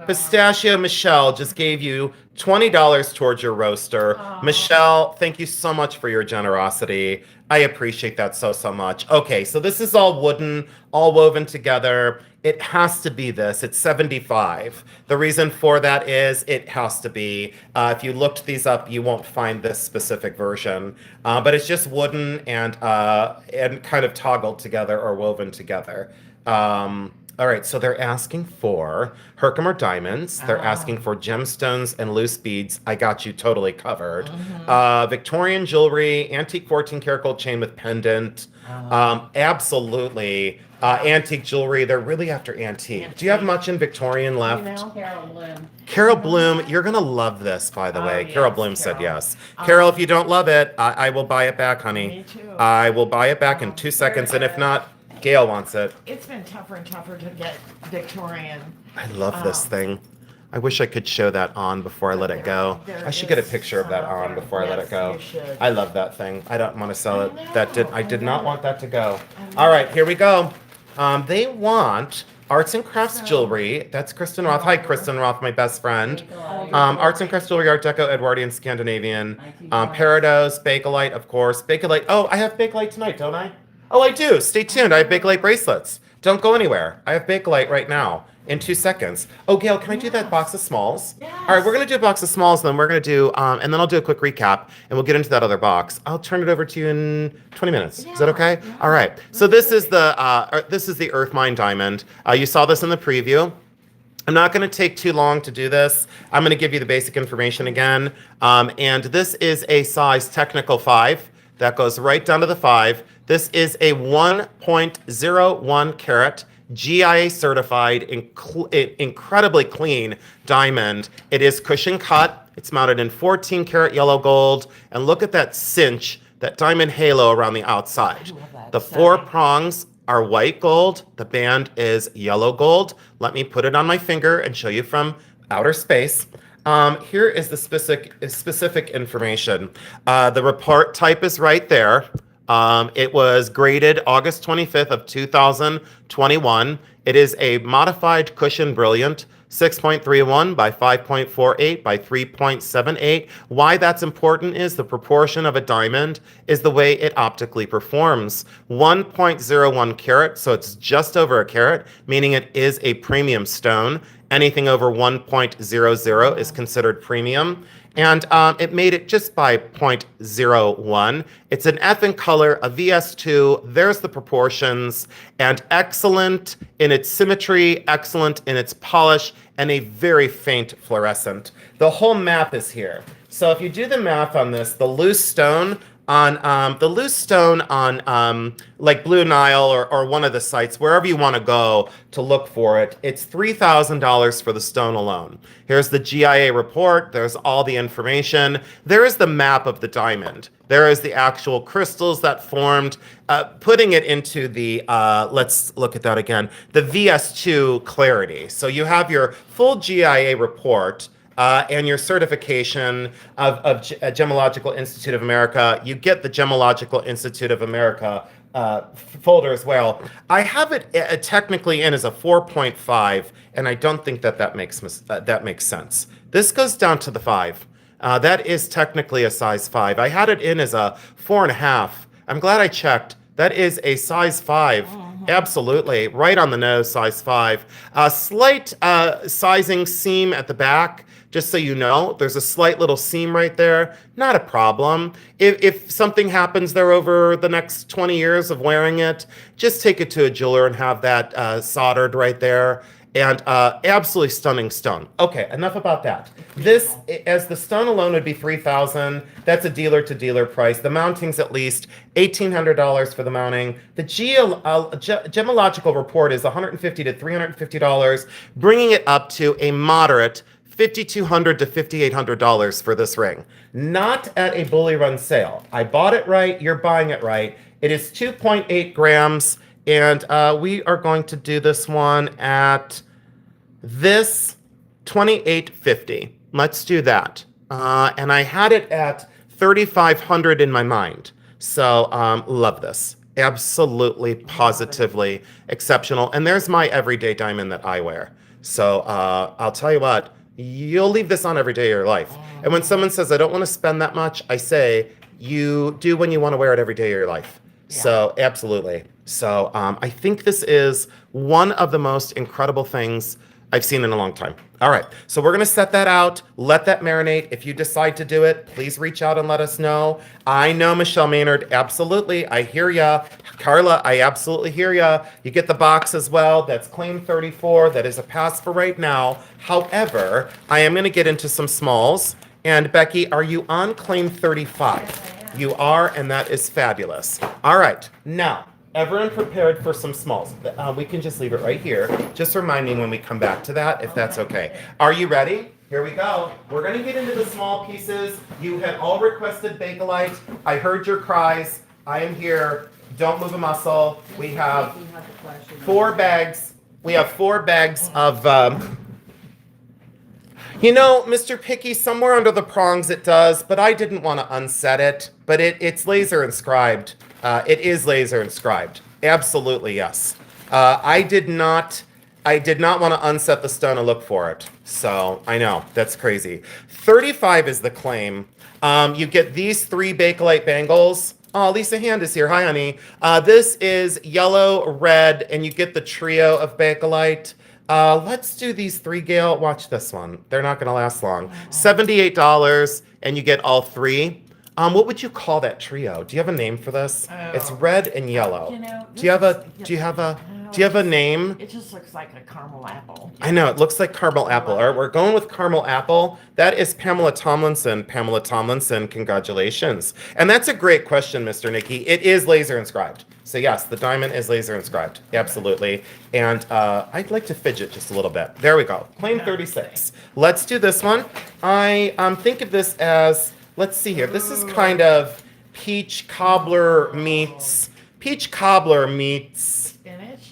Pistachio Michelle just gave you $20 towards your roaster. Aw. Michelle, thank you so much for your generosity. I appreciate that so, so much. Okay, so this is all wooden, all woven together. It has to be this. It's 75. The reason for that is it has to be. If you looked these up, you won't find this specific version. But it's just wooden and kind of toggled together or woven together. All right, so they're asking for Herkimer diamonds. They're asking for gemstones and loose beads. I got you totally covered. Victorian jewelry, antique 14-karat gold chain with pendant. Absolutely. Antique jewelry. They're really after antique. Do you have much in Victorian left? Carol Bloom. Carol Bloom, you're going to love this, by the way. Carol yes, Bloom said Carol. yes. Carol, if you don't love it, I will buy it back, honey. Me too. I will buy it back in 2 seconds, and if not, Gail wants it. It's been tougher and tougher to get Victorian. I love this thing. I wish I could show that on before I let it go. There I should get a is picture of that some on there. before I let Yes, it go. you should. I love that thing. I don't want to sell it. I did I not know. want that to go. I All know. right, here we go. They want arts and crafts jewelry. That's Kristen Roth. Hi, Kristen Roth, my best friend. Arts and crafts jewelry, Art Deco, Edwardian, Scandinavian. Parados, Bakelite, of course. Bakelite. Oh, I have Bakelite tonight, don't I? Oh, I do. Stay tuned. I have Bakelite bracelets. Don't go anywhere. I have Bakelite right now in 2 seconds. Oh, Gail, can I do that box of smalls? Yes. All right, we're going to do a box of smalls, then we're going to do, and then I'll do a quick recap, and we'll get into that other box. I'll turn it over to you in 20 minutes. Is that okay? Yeah. All right. So this is the Earth Mine Diamond. You saw this in the preview. I'm not going to take too long to do this. I'm going to give you the basic information again. And this is a size technical 5. That goes right down to the 5. This is a 1.01 carat GIA certified, incredibly clean diamond. It is cushion cut. It's mounted in 14 karat yellow gold. And look at that cinch, that diamond halo around the outside. I love that The 4 setting. prongs are white gold. The band is yellow gold. Let me put it on my finger and show you from outer space. Here is the specific information. The report type is right there. It was graded August 25th of 2021. It is a modified cushion brilliant, 6.31 by 5.48 by 3.78. Why that's important is the proportion of a diamond is the way it optically performs. 1.01 carat, so it's just over a carat, meaning it is a premium stone. Anything over 1.00 is considered premium. And it made it just by 0.01. It's an F in color, a VS2. There's the proportions, and excellent in its symmetry, excellent in its polish, and a very faint fluorescent. The whole map is here. So if you do the math on this, the loose stone on like Blue Nile or one of the sites, wherever you want to go to look for it, it's $3,000 for the stone alone. Here's the GIA report. There's all the information. There is the map of the diamond. There is the actual crystals that formed, putting it into the, let's look at that again, the VS2 clarity. So you have your full GIA report, and your certification of Gemological Institute of America. You get the Gemological Institute of America folder as well. I have it technically in as a 4.5, and I don't think that makes sense. This goes down to the 5. That is technically a size 5. I had it in as a 4.5. I'm glad I checked. That is a size 5. Absolutely. Right on the nose, size 5. Slight sizing seam at the back. Just so you know, there's a slight little seam right there. Not a problem. If something happens there over the next 20 years of wearing it, just take it to a jeweler and have that soldered right there. And absolutely stunning stone. Okay, enough about that. This, as the stone alone would be $3,000. That's a dealer-to-dealer price. The mounting's at least $1,800 for the mounting. The gemological report is $150 to $350, bringing it up to a moderate $5,200 to $5,800 for this ring. Not at a Bully Run sale. I bought it right. You're buying it right. It is 2.8 grams, and we are going to do this one at this $2,850. Let's do that. And I had it at $3,500 in my mind. So love this. Absolutely, positively exceptional. And there's my everyday diamond that I wear. So I'll tell you what, you'll leave this on every day of your life. And when someone says, I don't want to spend that much, I say, you do when you want to wear it every day of your life. Yeah. So absolutely. So I think this is one of the most incredible things I've seen in a long time. All right, so we're gonna set that out, let that marinate. If you decide to do it, please reach out and let us know. I know Michelle Maynard, absolutely, I hear ya. Carla, I absolutely hear ya. You get the box as well, that's claim 34, that is a pass for right now. However, I am gonna get into some smalls. And Becky, are you on claim 35? Yes, I am. You are, and that is fabulous. All right, now, everyone prepared for some smalls. We can just leave it right here. Just remind me when we come back to that, if that's okay. Are you ready? Here we go. We're gonna get into the small pieces. You had all requested Bakelite. I heard your cries. I am here. Don't move a muscle. We have 4 bags. We have 4 bags of, you know, Mr. Picky, somewhere under the prongs it does, but I didn't want to unset it. But it's laser inscribed. It is laser inscribed. Absolutely, yes. I did not want to unset the stone and look for it. So I know that's crazy. 35 is the claim. You get these 3 Bakelite bangles. Oh, Lisa Hand is here. Hi, honey. This is yellow, red, and you get the trio of Bakelite. Let's do these 3, Gail. Watch this one. They're not going to last long. $78, and you get all 3. What would you call that trio? Do you have a name for this? Oh. It's red and yellow. You know, Do you have a name? It just looks like a caramel apple. I know, it looks like caramel apple. All right, we're going with caramel apple. That is Pamela Tomlinson. Pamela Tomlinson, congratulations. And that's a great question, Mr. Nicky. It is laser inscribed. So yes, the diamond is laser inscribed. Absolutely. And I'd like to fidget just a little bit. There we go. Claim 36. Let's do this one. I think of this as, let's see here. This is kind of peach cobbler meets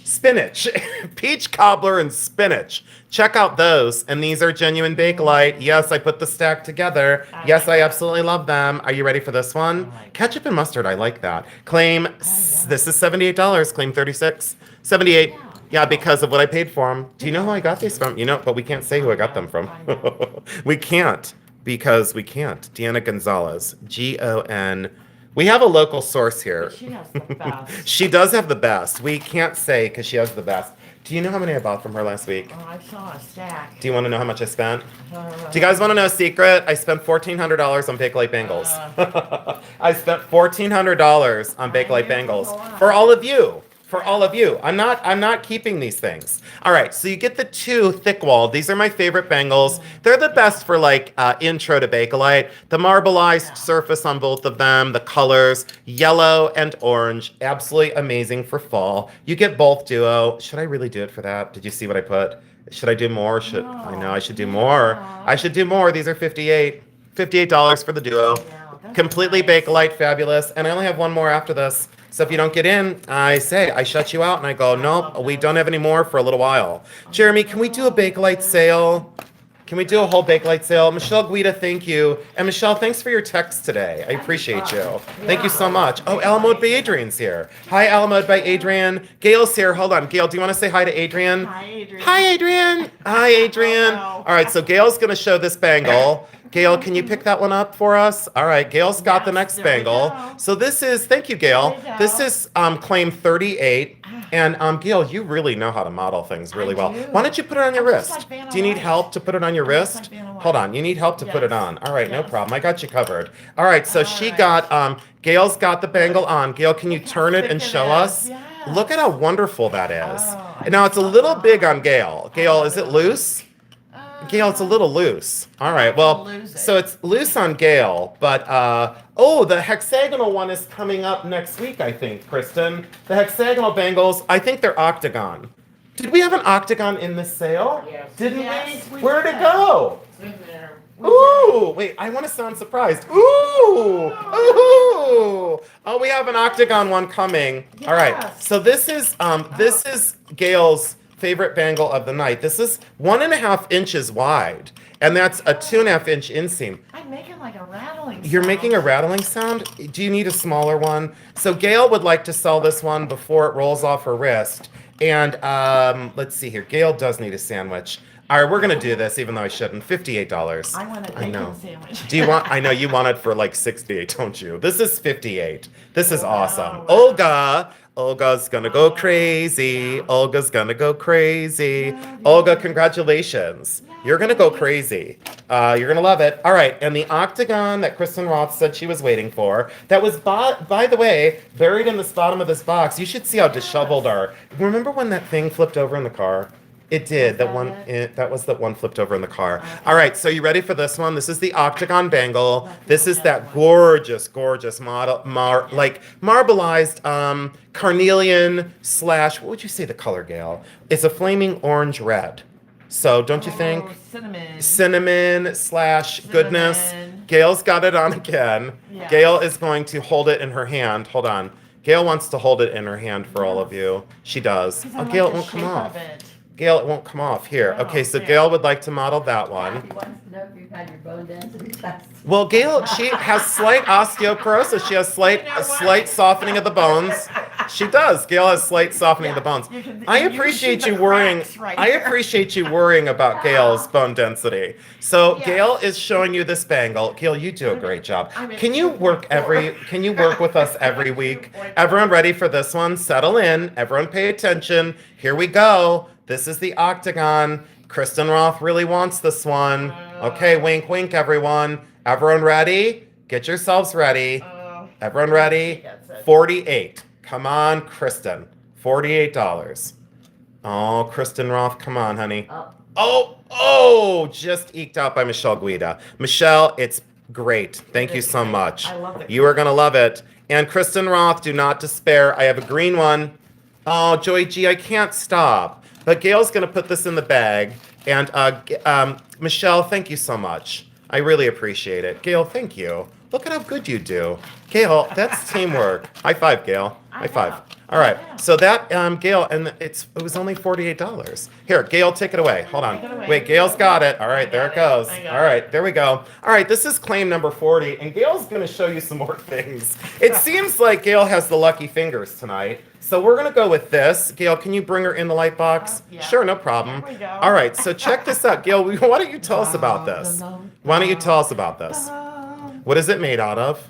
spinach. Peach cobbler and spinach. Check out those. And these are genuine Bakelite. Yes, I put the stack together. Yes, I absolutely love them. Are you ready for this one? Ketchup and mustard. I like that. Claim, this is $78. Claim 36. 78. Yeah, because of what I paid for them. Do you know who I got these from? You know, but we can't say who I got them from. We can't. Because we can't. Deanna Gonzalez. Gon. We have a local source here. She has the best. She does have the best. We can't say because she has the best. Do you know how many I bought from her last week? Oh, I saw a stack. Do you want to know how much I spent? Do you guys want to know a secret? I spent $1,400 on Bakelite bangles. I spent $1,400 on Bakelite bangles for all of you. For all of you. I'm not keeping these things. All right, so you get the 2 thick-walled. These are my favorite bangles. They're the best for like intro to Bakelite. The marbleized surface on both of them, the colors, yellow and orange, absolutely amazing for fall. You get both duo. Should I really do it for that? Did you see what I put? Should I do more? I know I should do more. I should do more. These are $58 for the duo. Completely Bakelite, fabulous. And I only have one more after this. So if you don't get in, I shut you out and I go, nope, we don't have any more for a little while. Jeremy, can we do a Bakelite sale? Can we do a whole Bakelite sale? Michelle Guida, thank you. And Michelle, thanks for your text today. I appreciate you. Thank you so much. Oh, Alamode by Adrian's here. Hi, Alamode by Adrian. Gail's here. Hold on. Gail, do you want to say hi to Adrian? Hi, Adrian. Hi, Adrian. Hi, Adrian. Oh, no. All right, so Gail's going to show this bangle. Gail, can you pick that one up for us? All right, Gail's got the next there we bangle. go. So this is, thank you, Gail. There we go. This is claim 38. And Gail, you really know how to model things really well. do. Why don't you put it on your I'm just wrist? like Vanna Do you need White. help to put it on your I'm just wrist? like Vanna White. Hold on, you need help to put it Yes. on. All right, no Yes. problem. I got you covered. All right, so All she right. got, Gail's got the bangle on. Gail, can you Look how turn it thick and it show is. us? Yes. Look at how wonderful that is. Oh, I Now it's a love little that. big on Gail. Gail, is it loose? Gail, it's a little loose. All right, well, lose it. so it's loose on Gail, but, oh, the hexagonal one is coming up next week, I think, Kristen. The hexagonal bangles, I think they're octagon. Did we have an octagon in this sale? Yes. Didn't Yes, we? we Where'd it did. go? It's in there. Ooh, wait, I want to sound surprised. Ooh, ooh. Oh, we have an octagon one coming. All right, Yes. so this is Gail's favorite bangle of the night. This is 1.5 inches wide, and that's a 2.5 inch inseam. I'm making like a rattling You're sound. making a rattling sound? Do you need a smaller one? So Gail would like to sell this one before it rolls off her wrist. And let's see here. Gail does need a sandwich. All right, we're gonna do this, even though I shouldn't. $58. I want a I know. bacon sandwich. Do you want? I know you want it for like 68, don't you? This is 58. This is awesome. wow. Olga's gonna go crazy. Olga's gonna go crazy. Olga, congratulations. You're gonna go crazy. You're gonna love it. All right, and the octagon that Kristen Roth said she was waiting for, that was, by the way, buried in this bottom of this box. You should see how disheveled our. Remember when that thing flipped over in the car? It did. That was the one flipped over in the car. Okay. All right, so you ready for this one? This is the octagon bangle. This is that gorgeous, gorgeous model, like marbleized carnelian slash. What would you say the color, Gail? It's a flaming orange red. So don't you think? Cinnamon. Cinnamon slash goodness. Cinnamon. Gail's got it on again. Yeah. Gail is going to hold it in her hand. Hold on. Gail wants to hold it in her hand for all of you. She does. 'Cause I Oh, like Gail, it the won't come shape off. of it. Gail, it won't come off. Here. Oh, Okay, so there. Gail would like to model that one. Kathy wants to know if you've had your bone density test. Well, Gail, she has slight osteoporosis. She has a slight softening of the bones. She does. Gail has slight softening of the bones. You can- I you can appreciate see you the worrying. cracks right I there. appreciate you worrying about Gail's bone density. So Yes. Gail is showing you this bangle. Gail, you do a great job. I'm at Can you work 2.4. Can you work with us every week? Everyone ready for this one? Settle in. Everyone pay attention. Here we go. This is the octagon. Kristen Roth really wants this one. Okay, wink, wink, everyone. Everyone ready? Get yourselves ready. Everyone ready? gets it. 48. Come on, Kristen. $48. Oh, Kristen Roth, come on, honey. Oh, just eked out by Michelle Guida. Michelle, it's great. Thank you so much. I love it. You are going to love it. And Kristen Roth, do not despair. I have a green one. Oh, Joy G, I can't stop. But Gail's going to put this in the bag. And Michelle, thank you so much. I really appreciate it. Gail, thank you. Look at how good you do. Gail, that's teamwork. High five, Gail. High five. All right. So that, Gail, and it was only $48. Here, Gail, take it away. Hold Take it on. away. Wait, Gail's got it. All right, there it goes. I got All right, there we go. All right, this is claim number 40, and Gail's going to show you some more things. It seems like Gail has the lucky fingers tonight. So we're going to go with this. Gail, can you bring her in the light box? Yeah. Sure, no problem. Here we go. All right, so check this out. Gail, why don't you tell us about this? Why don't you tell us about this? What is it made out of?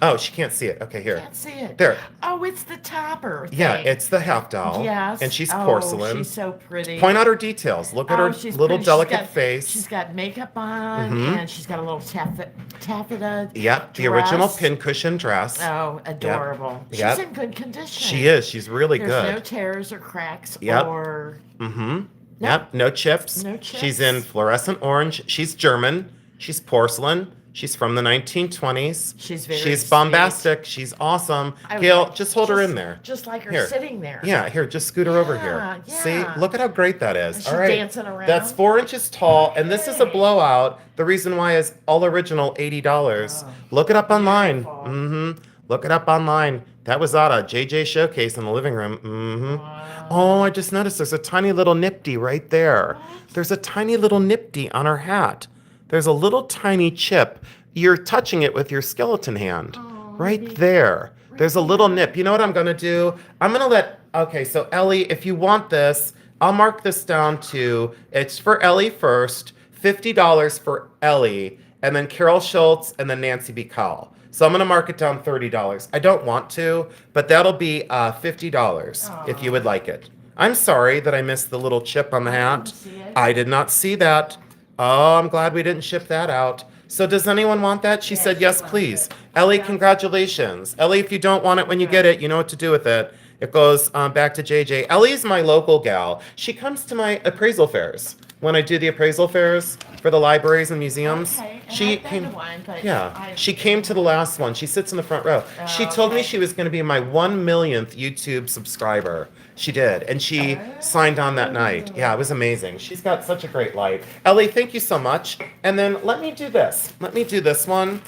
Oh, she can't see it. Okay, here. Can't see it. There. Oh, it's the topper. Yeah, thing. it's the half doll. Yes. And she's Oh, porcelain. she's so pretty. Point out her details. Look at her she's little pretty. delicate face. She's got makeup on, Mhm. and she's got a little taffeta. Yep, the original dress. pincushion dress. Oh, adorable. Yep. She's in good condition. She is. She's really There's no good. tears or cracks Yep. or Mm-hmm. No. Yep, no chips. No She's chips. in fluorescent orange. She's German. She's porcelain. She's from the 1920s. she's very She's sweet. bombastic. She's awesome. I would Gail, like- just hold her in there. Just like her Here. sitting there. Yeah, here, just scoot her over here. Yeah, See, yeah. look at how great that is. And All she's right, dancing around. that's 4 inches tall, and this is a blowout. The reason why is all original, $80. Oh, Look it up online. beautiful. Mm-hmm. Look it up online. That was at a JJ showcase in the living room. Mm-hmm. Wow. Oh, I just noticed there's a tiny little nifty right there. There's a tiny little nifty on her hat. There's a little tiny chip. You're touching it with your skeleton hand. Oh, Right maybe- there. There's a little nip. You know what I'm going to do? I'm going to okay, so Ellie, if you want this, I'll mark this down to, it's for Ellie first, $50 for Ellie, and then Carol Schultz, and then Nancy B. Cowell. So I'm going to mark it down $30. I don't want to, but that'll be $50 if you would like it. I'm sorry that I missed the little chip on the hat. didn't see it. I did not see that. Oh, I'm glad we didn't ship that out. So does anyone want that? She said, yes, please. Ellie, congratulations. Ellie, if you don't want it when you get it, you know what to do with it. It goes back to JJ. Ellie's my local gal. She comes to my appraisal fairs. When I do the appraisal fairs for the libraries and museums, Okay, and she I've been came. to one, but Yeah, she came to the last one. She sits in the front row. She told me okay. she was going to be my 1 millionth YouTube subscriber. She did, and she signed on that night. Yeah, it was amazing. She's got such a great light. Ellie, thank you so much. And then let me do this. Let me do this one.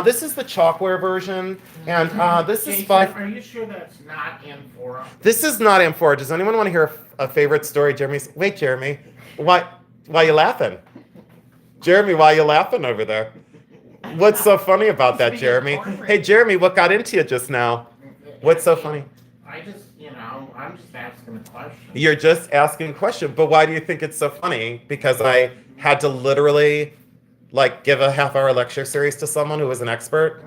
This is the chalkware version, and this is by. Are you sure that's not Amphora? This is not Amphora. Does anyone want to hear a favorite story? Wait, Jeremy. Why are you laughing? Jeremy, why are you laughing over there? What's so funny about that, Jeremy? Hey, Jeremy, what got into you just now? What's so funny? I just, I'm I'm just asking a question. You're just asking a question, but why do you think it's so funny? Because I had to literally, like, give a half-hour lecture series to someone who was an expert.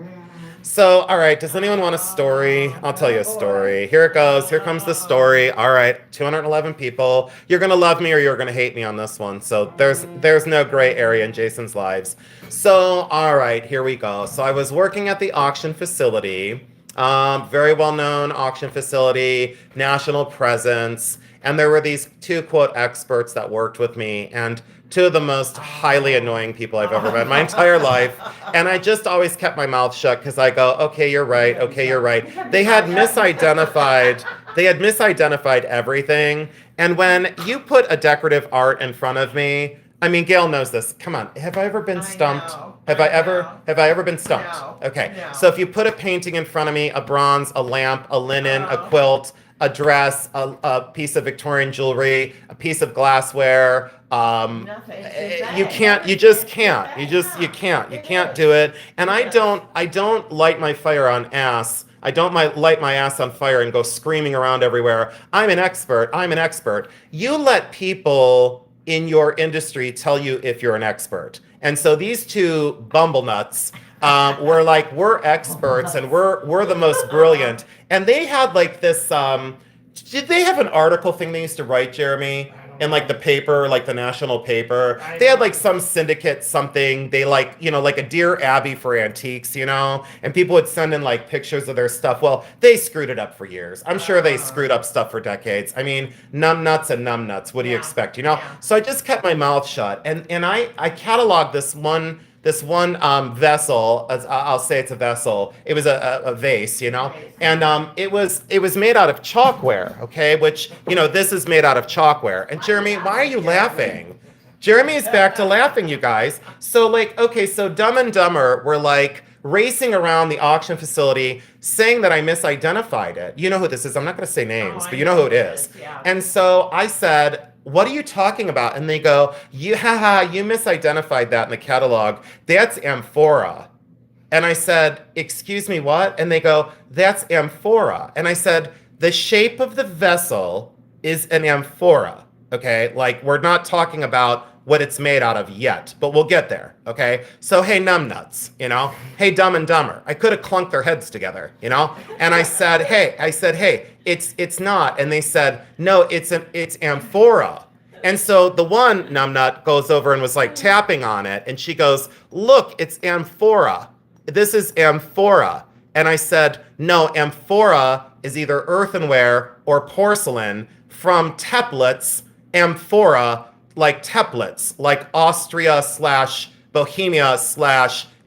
So, all right, does anyone want a story? I'll tell you a story. Here it goes. Here comes the story. All right, 211 people. You're going to love me or you're going to hate me on this one. So there's no gray area in Jason's lives. So, all right, here we go. So I was working at the auction facility, very well-known auction facility, national presence. And there were these two, quote, experts that worked with me. And two of the most highly annoying people I've ever met in my entire life. And I just always kept my mouth shut because I go, okay, you're right. Okay, you're right. They had misidentified everything. And when you put a decorative art in front of me, I mean, Gail knows this. Come on. Have I ever been stumped? Have I ever been stumped? No. Okay. No. So if you put a painting in front of me, a bronze, a lamp, a linen, a quilt, a dress, a piece of Victorian jewelry, a piece of glassware. Nothing. You can't. You just can't. You can't do it. And I don't light my fire on ass. I don't light my ass on fire and go screaming around everywhere. I'm an expert. I'm an expert. You let people in your industry tell you if you're an expert. And so these two bumblenuts were like, we're experts and we're the most brilliant. And they had like this, did they have an article thing they used to write, Jeremy? In like the paper, like the national paper. They had like some syndicate something. They like, like a Dear Abby for antiques, and people would send in like pictures of their stuff. Well, they screwed it up for years. I'm sure they screwed up stuff for decades. I mean, numbnuts and numbnuts. What do you expect, So I just kept my mouth shut. And I cataloged this one vessel. I'll say it's a vessel. It was a vase, and it was made out of chalkware, okay? Which this is made out of chalkware. And Jeremy, why are you laughing? Jeremy's back to laughing, you guys. So so Dumb and Dumber were like racing around the auction facility saying that I misidentified it. You know who this is. I'm not going to say names, but you know who it is. Yeah. And so I said, what are you talking about? And they go, you misidentified that in the catalog. That's amphora. And I said, excuse me, what? And they go, that's amphora. And I said, the shape of the vessel is an amphora, okay? Like, we're not talking about what it's made out of yet, but we'll get there, okay? So, hey, numbnuts, Hey, Dumb and Dumber. I could have clunked their heads together, And I said, hey, it's not. And they said, no, it's amphora. And so the one numbnut goes over and was like tapping on it, and she goes, look, it's amphora. This is amphora. And I said, no, amphora is either earthenware or porcelain from teplets, amphora, like teplets, like Austria/Bohemia/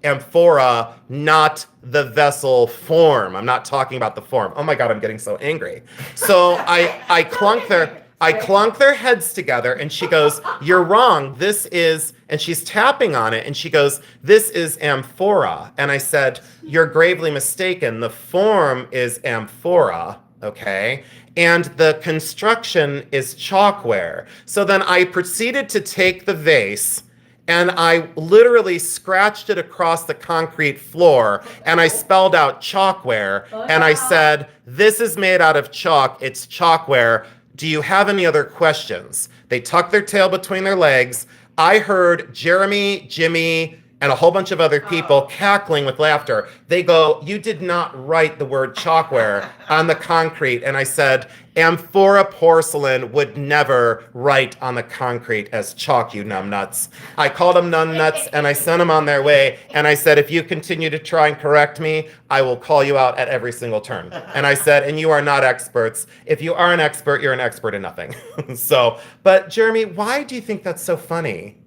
amphora, not the vessel form. I'm not talking about the form. Oh my God, I'm getting so angry. So I clunk their heads together, and she goes, you're wrong. This is, and she's tapping on it, and she goes, this is amphora. And I said, you're gravely mistaken. The form is amphora, okay? And the construction is chalkware. So then I proceeded to take the vase, and I literally scratched it across the concrete floor, and I spelled out chalkware, and I said, this is made out of chalk, it's chalkware. Do you have any other questions? They tucked their tail between their legs. I heard Jeremy, Jimmy, and a whole bunch of other people cackling with laughter. They go, you did not write the word chalkware on the concrete. And I said, amphora porcelain would never write on the concrete as chalk, you numbnuts. I called them numbnuts, and I sent them on their way. And I said, if you continue to try and correct me, I will call you out at every single turn. And I said, and you are not experts. If you are an expert, you're an expert in nothing. But Jeremy, why do you think that's so funny?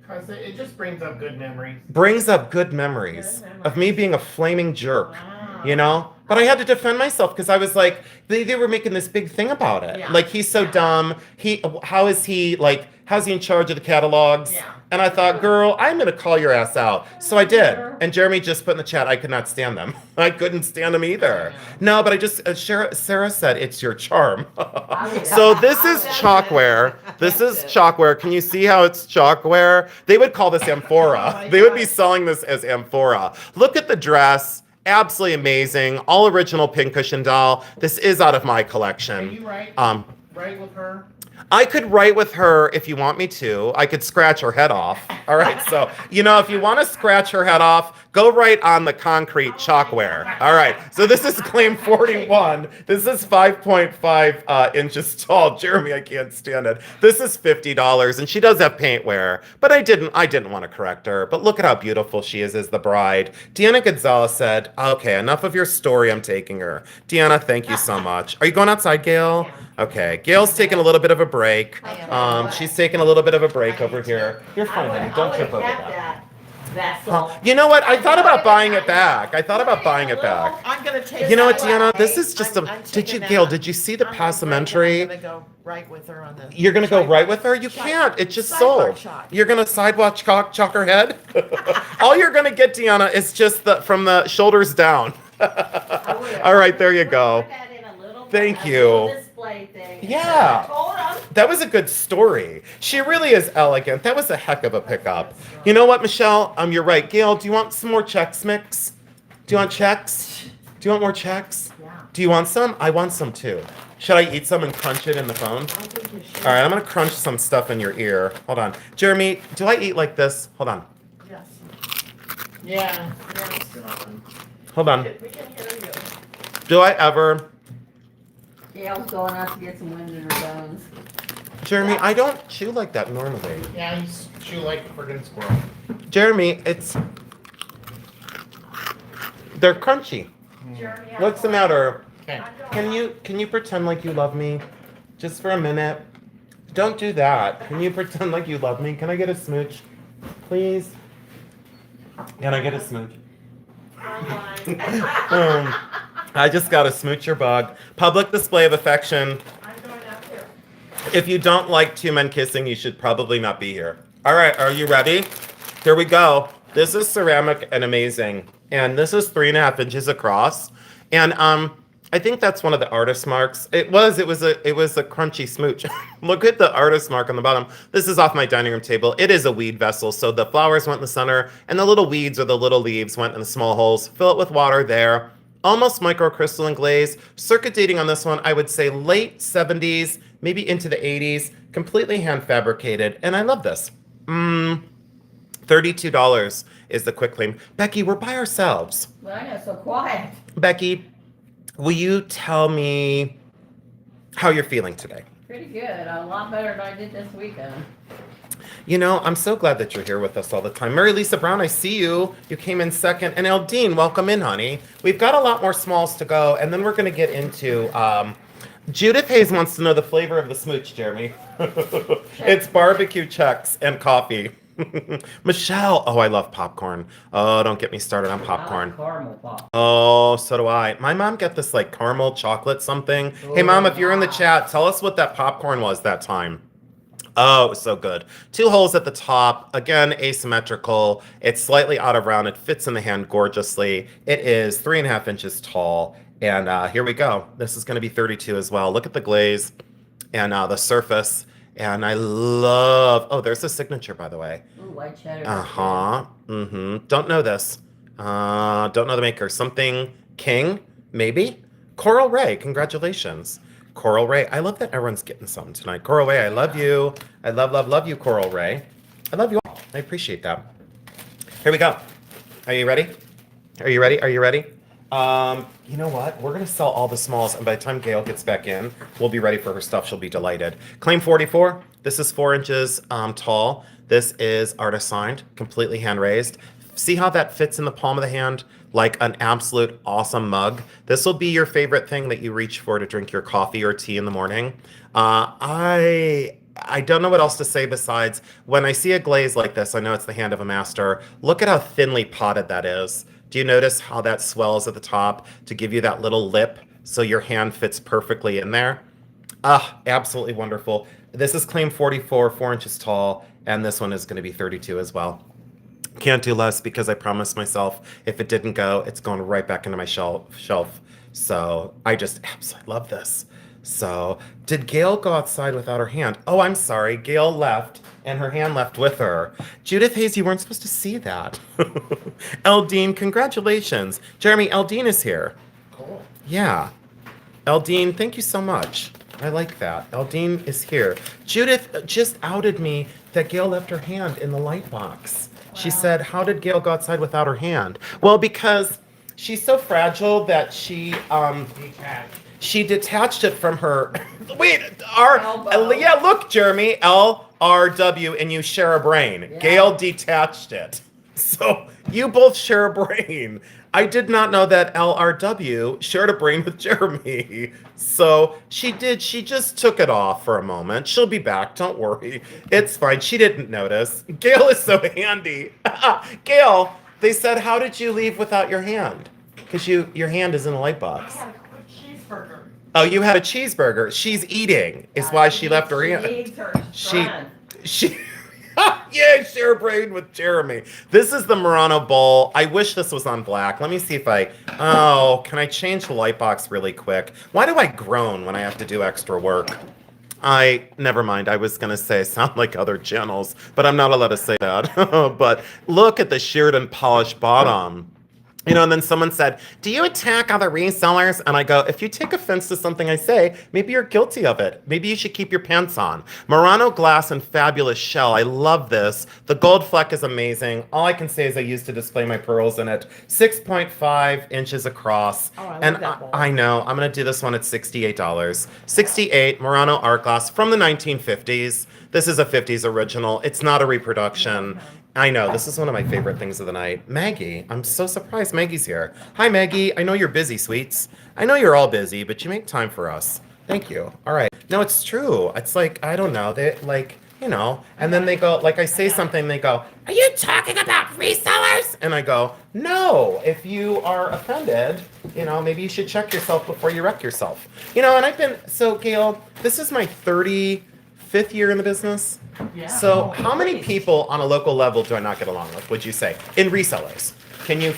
Because it just brings up good memories. Brings up good memories of me being a flaming jerk, But I had to defend myself because I was like, they were making this big thing about it. Yeah. Like, he's so dumb. How's he in charge of the catalogs? Yeah. And I thought, girl, I'm going to call your ass out. So I did. And Jeremy just put in the chat, I could not stand them. I couldn't stand them either. No, but I just, Sarah said, it's your charm. So this is chalkware. This is chalkware. Can you see how it's chalkware? They would call this amphora. They would be selling this as amphora. Look at the dress. absolutely amazing. All original pincushion doll. This is out of my Can collection. you write with her? I could write with her if you want me to. I could scratch her head off. All right. So, if you want to scratch her head off, go right on the concrete chalkware. All right. So this is claim 41. This is 5.5 inches tall. Jeremy, I can't stand it. This is $50, and she does have paintwear, but I didn't want to correct her. But look at how beautiful she is as the bride. Deanna Gonzalez said, okay, enough of your story. I'm taking her. Deanna, thank you so much. Are you going outside, Gail? Okay, Gail's taking a little bit of a break. She's taking a little bit of a break over here. You're fine, honey. Don't trip over that. Vessel. You know what? I thought about buying it back. I'm gonna take. You know what, that. Deanna? This is just I'm Did you, taking Gail? that. Did you see the I'm passementary? gonna go right with her on the. You're gonna go right with her? You can't. It just sold. Shot. You're gonna sidewalk chalk her head. All you're gonna get, Deanna, is just from the shoulders down. All right, there you go. Thank you. Display thing. Yeah. Hold on. That was a good story. She really is elegant. That was a heck of a pickup. You know what, Michelle? You're right. Gail, do you want some more checks mix? Do you want checks? Do you want more checks? Yeah. Do you want some? I want some too. Should I eat some and crunch it in the phone? I think you should. All right, I'm gonna crunch some stuff in your ear. Hold on. Jeremy, do I eat like this? Hold on. Yes. Yeah. Hold on. We can hear you. Do I ever? Gail's going out to get some wind in her bones. Jeremy, I don't chew like that normally. Yeah, you chew like a friggin' squirrel. Jeremy, they're crunchy. Jeremy, What's the matter? Okay. Can you pretend like you love me? Just for a minute. Don't do that. Can you pretend like you love me? Can I get a smooch? Please? Can I get a smooch? I just got a smoocher bug. Public display of affection. I'm going out here. If you don't like two men kissing, you should probably not be here. All right, are you ready? Here we go. This is ceramic and amazing. And this is 3.5 inches across. And I think that's one of the artist marks. It was a crunchy smooch. Look at the artist mark on the bottom. This is off my dining room table. It is a weed vessel, so the flowers went in the center, and the little weeds or the little leaves went in the small holes. Fill it with water there. Almost microcrystalline glaze. Circuit dating on this one, I would say late 70s, maybe into the 80s. Completely hand fabricated, and I love this. $32 is the quick claim. Becky, we're by ourselves. But I know, so quiet. Becky, will you tell me how you're feeling today? Pretty good. A lot better than I did this weekend. I'm so glad that you're here with us all the time. Mary Lisa Brown, I see you. You came in second. And Eldine, welcome in, honey. We've got a lot more smalls to go, and then we're going to get into... Judith Hayes wants to know the flavor of the smooch, Jeremy. It's barbecue checks and coffee. Michelle, oh, I love popcorn. Oh, don't get me started on popcorn. Caramel pop. Oh, so do I. My mom got this like caramel chocolate something. Hey, Mom, if you're in the chat, tell us what that popcorn was that time. Oh, it was so good. 2 holes at the top. Again, asymmetrical. It's slightly out of round. It fits in the hand gorgeously. It is 3.5 inches tall. And here we go. This is going to be 32 as well. Look at the glaze and the surface. And I love... Oh, there's the signature, by the way. Ooh, white cheddar. Uh-huh. Mm-hmm. Don't know this. Don't know the maker. Something King, maybe? Coral Ray, congratulations. Coral Ray. I love that everyone's getting something tonight. Coral Ray, I love you. I love you, Coral Ray. I love you all. I appreciate that. Here we go. Are you ready? Are you ready? Are you ready? You know what? We're going to sell all the smalls, and by the time Gail gets back in, we'll be ready for her stuff. She'll be delighted. Claim 44. This is 4 inches tall. This is artist signed, completely hand raised. See how that fits in the palm of the hand like an absolute awesome mug? This will be your favorite thing that you reach for to drink your coffee or tea in the morning. I don't know what else to say besides when I see a glaze like this, I know it's the hand of a master. Look at how thinly potted that is. Do you notice how that swells at the top to give you that little lip so your hand fits perfectly in there? Absolutely wonderful. This is claim 44, 4 inches tall, and this one is going to be 32 as well. Can't do less because I promised myself if it didn't go, it's going right back into my shelf. So I just absolutely love this. So, did Gail go outside without her hand? Oh, I'm sorry. Gail left, and her hand left with her. Judith Hayes, you weren't supposed to see that. Eldine, congratulations. Jeremy, Eldine is here. Cool. Yeah. Eldine, thank you so much. I like that. Eldine is here. Judith just outed me that Gail left her hand in the light box. She said, how did Gail go outside without her hand? Well, because she's so fragile that she Detached. detached it from her. Wait, Elbow. yeah, look, Jeremy, LRW, and you share a brain. Yeah. Gail detached it. So you both share a brain. I did not know that LRW shared a brain with Jeremy. So she did. She just took it off for a moment. She'll be back. Don't worry. It's fine. She didn't notice. Gail is so handy. Gail, they said, how did you leave without your hand? Because your hand is in a light I had had a quick cheeseburger. Oh, you had a cheeseburger. She's eating, is why she left her She hand. needs her She, strength. she, yeah, share a brain with Jeremy. This is the Murano bowl. I wish this was on black. Let me see if can I change the light box really quick? Why do I groan when I have to do extra work? Never mind. I was going to say sound like other channels, but I'm not allowed to say that. But look at the sheared and polished bottom. And then someone said, do you attack other resellers? And I go, if you take offense to something I say, maybe you're guilty of it. Maybe you should keep your pants on. Murano glass and fabulous shell. I love this. The gold fleck is amazing. All I can say is I used to display my pearls in it. 6.5 inches across. Oh, I love and that bowl. I know. I'm going to do this one at $68. $68 Murano art glass from the 1950s. This is a 50s original. It's not a reproduction. I know, this is one of my favorite things of the night. Maggie, I'm so surprised Maggie's here. Hi, Maggie. I know you're busy, sweets. I know you're all busy, but you make time for us. Thank you. All right. No, it's true. It's like, I don't know. They and then they go, like I say something, they go, are you talking about resellers? And I go, no, if you are offended, maybe you should check yourself before you wreck yourself. And so Gail, this is my 35th year in the business. Yeah. So Oh, how many nice. people on a local level do I not get along with, would you say? In resellers. Can you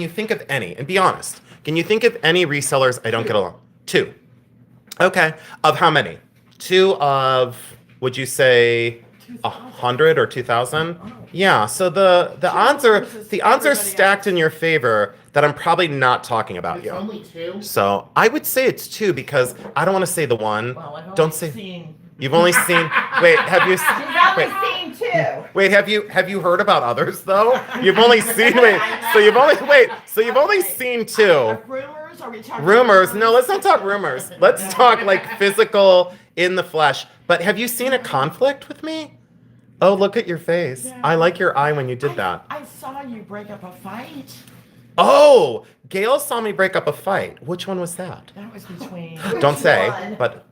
think of any? And be honest. Can you think of any resellers I don't get along? 2. Okay. Of how many? 2 of, would you say 100 or 2,000? Yeah. So the odds are everybody stacked in your favor that I'm probably not talking about It's you. only 2. So I would say it's 2 because I don't want to say the one. Well, I've Don't only say. seen. You've only seen. Wait, have you? She's only Wait. seen 2. Wait, have you heard about others though? You've only seen so you've only seen 2. Rumors? Are we talking Rumors? No, let's not talk rumors. Let's talk like physical in the flesh. But have you seen a conflict with me? Oh, look at your face. Yeah. I like your eye when you did that. I saw you break up a fight. Oh, Gail saw me break up a fight. Which one was that? That was between. Don't say, one? but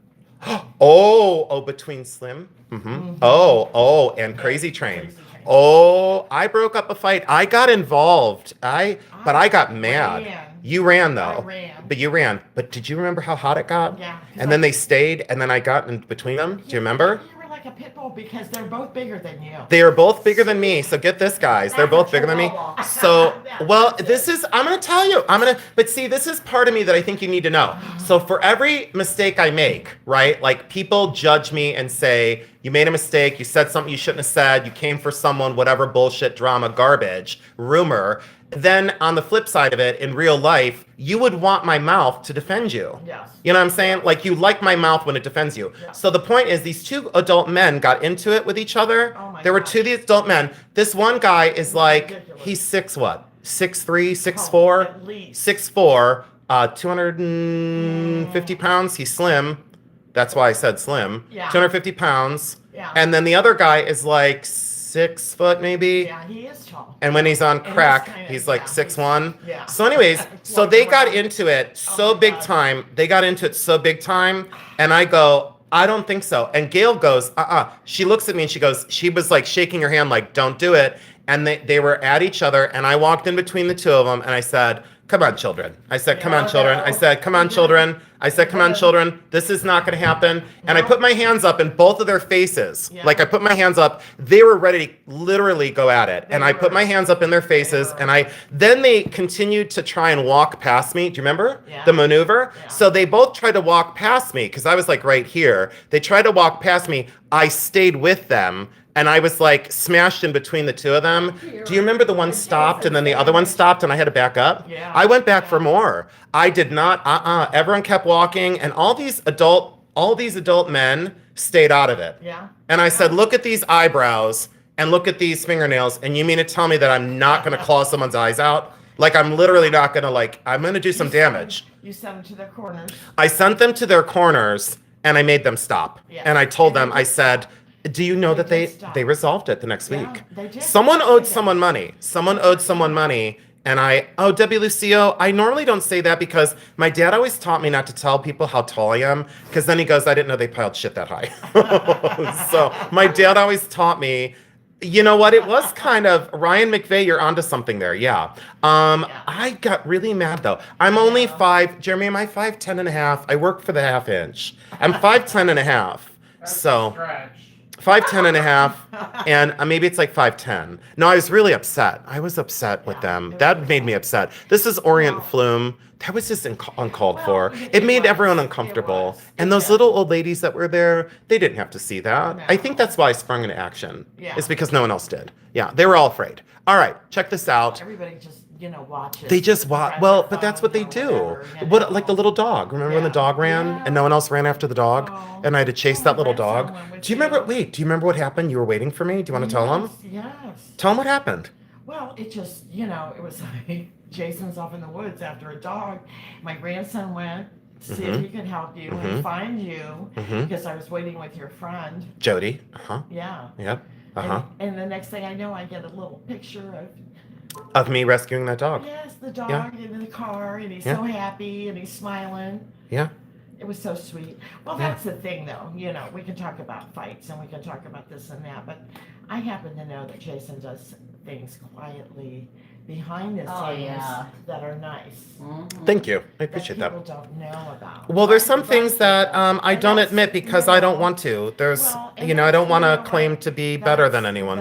between Slim, and Crazy Train. Crazy Train. Oh, I broke up a fight. I got involved. But I got mad. ran. You ran though. I ran. But you ran. But did you remember how hot it got? Yeah. And then they stayed, and then I got in between them. Do you remember? You were like a pit bull because they're both bigger than you. They are both bigger than me. So get this, guys. They're both bigger than me. So, well, I'm going to tell you. But see, this is part of me that I think you need to know. So for every mistake I make, right? Like people judge me and say, you made a mistake. You said something you shouldn't have said. You came for someone, whatever bullshit, drama, garbage, rumor. Then on the flip side of it, in real life, you would want my mouth to defend you. Yes. You know what I'm saying? Like you like my mouth when it defends you. Yeah. So the point is these 2 adult men got into it with each other. Oh my There were gosh. 2 of these adult men. This one guy is like, Ridiculous. he's 6'3", 6'4", Oh, at least. 6'4", 250 pounds. He's slim. That's why I said slim. Yeah. 250 pounds. Yeah. And then the other guy is like 6 foot maybe. Yeah, he is tall. And when he's on And he's crack, kinda- he's like yeah, 6'1". yeah. So anyways, so they got into it so my big God. time. They got into it so big time. And I go, I don't think so. And Gail goes, She looks at me and she was like shaking her hand like, don't do it. And they were at each other. And I walked in between the 2 of them and I said, come on, children. I said, come on, Yeah, children. I no. said, come on, children. I said, come on, children. This is not going to happen. And I No. put my hands up in both of their faces. Yeah. Like I put my hands up. They were ready to literally go at it. And I put were. my hands up in their faces. were. And then they continued to try and walk past me. Do you remember Yeah. the maneuver? Yeah. So they both tried to walk past me because I was like right here. They tried to walk past me. I stayed with them. And I was like smashed in between the two of them. Do you remember the one stopped and then the other one stopped and I had to back up? Yeah. I went back for more. I did not, everyone kept walking and all these adult men stayed out of it. Yeah. And I said, look at these eyebrows and look at these fingernails. And you mean to tell me that I'm not going to claw someone's eyes out? Like I'm literally not going to I'm going to do some damage. You sent them to their corners. I sent them to their corners and I made them stop. Yeah. And I told And they them, I did said, do you know They that did stop. they resolved it the next Yeah, week? they did. Someone They owed did. someone money. Someone owed someone money. And Debbie Lucio, I normally don't say that because my dad always taught me not to tell people how tall I am because then he goes, I didn't know they piled shit that high. So my dad always taught me, you know what? It was kind of, Ryan McVeigh, you're onto something there. Yeah. I got really mad though. I'm only Jeremy, am I 5'10" and a half? I work for the half inch. I'm 5'10" and a half. That's So a stretch. 5'10" and a half, and maybe it's like 5'10". No, I was really upset. I was upset with Yeah, them. it That was made me upset. This is Orient Well- Flume. That was just uncalled Well, for. it It made was. everyone It uncomfortable. was. And It those did. little old ladies that were there, they didn't have to see that. No. I think that's why I sprung into action. Yeah. It's because no one else did. Yeah, they were all afraid. All right, check this out. Everybody just, watches. They just watch. press Well, their but that's what they phones do. or whatever, What, like the little dog? Remember when the Yeah. dog ran Yeah. and no one else ran after the dog, Oh. and I had to chase Oh, that little my dog? grandson went with Do you remember? you. Wait, do you remember what happened? You were waiting for me. Do you want to tell them? Yes. Tell them what happened. Well, it just, it was like Jason's off in the woods after a dog. My grandson went to see if he could help you and find you Mhm. because I was waiting with your friend. Jody. Uh huh. Yeah. Yep. Uh huh. And the next thing I know, I get a little picture of, Of me rescuing that dog. yes, the dog Yeah. in the car, and he's Yeah. so happy and he's smiling. Yeah. It was so sweet. Well, Yeah. that's the thing, though. We can talk about fights and we can talk about this and that, but I happen to know that Jason does things quietly behind the Oh, scenes yeah. that are nice. Mhm. Thank you. I That appreciate people that. don't know about. Well, there's some But- things that I and don't that's, admit because you I don't know, want to. There's, well, and I don't that's, want you to know claim what? to be better than That's- anyone.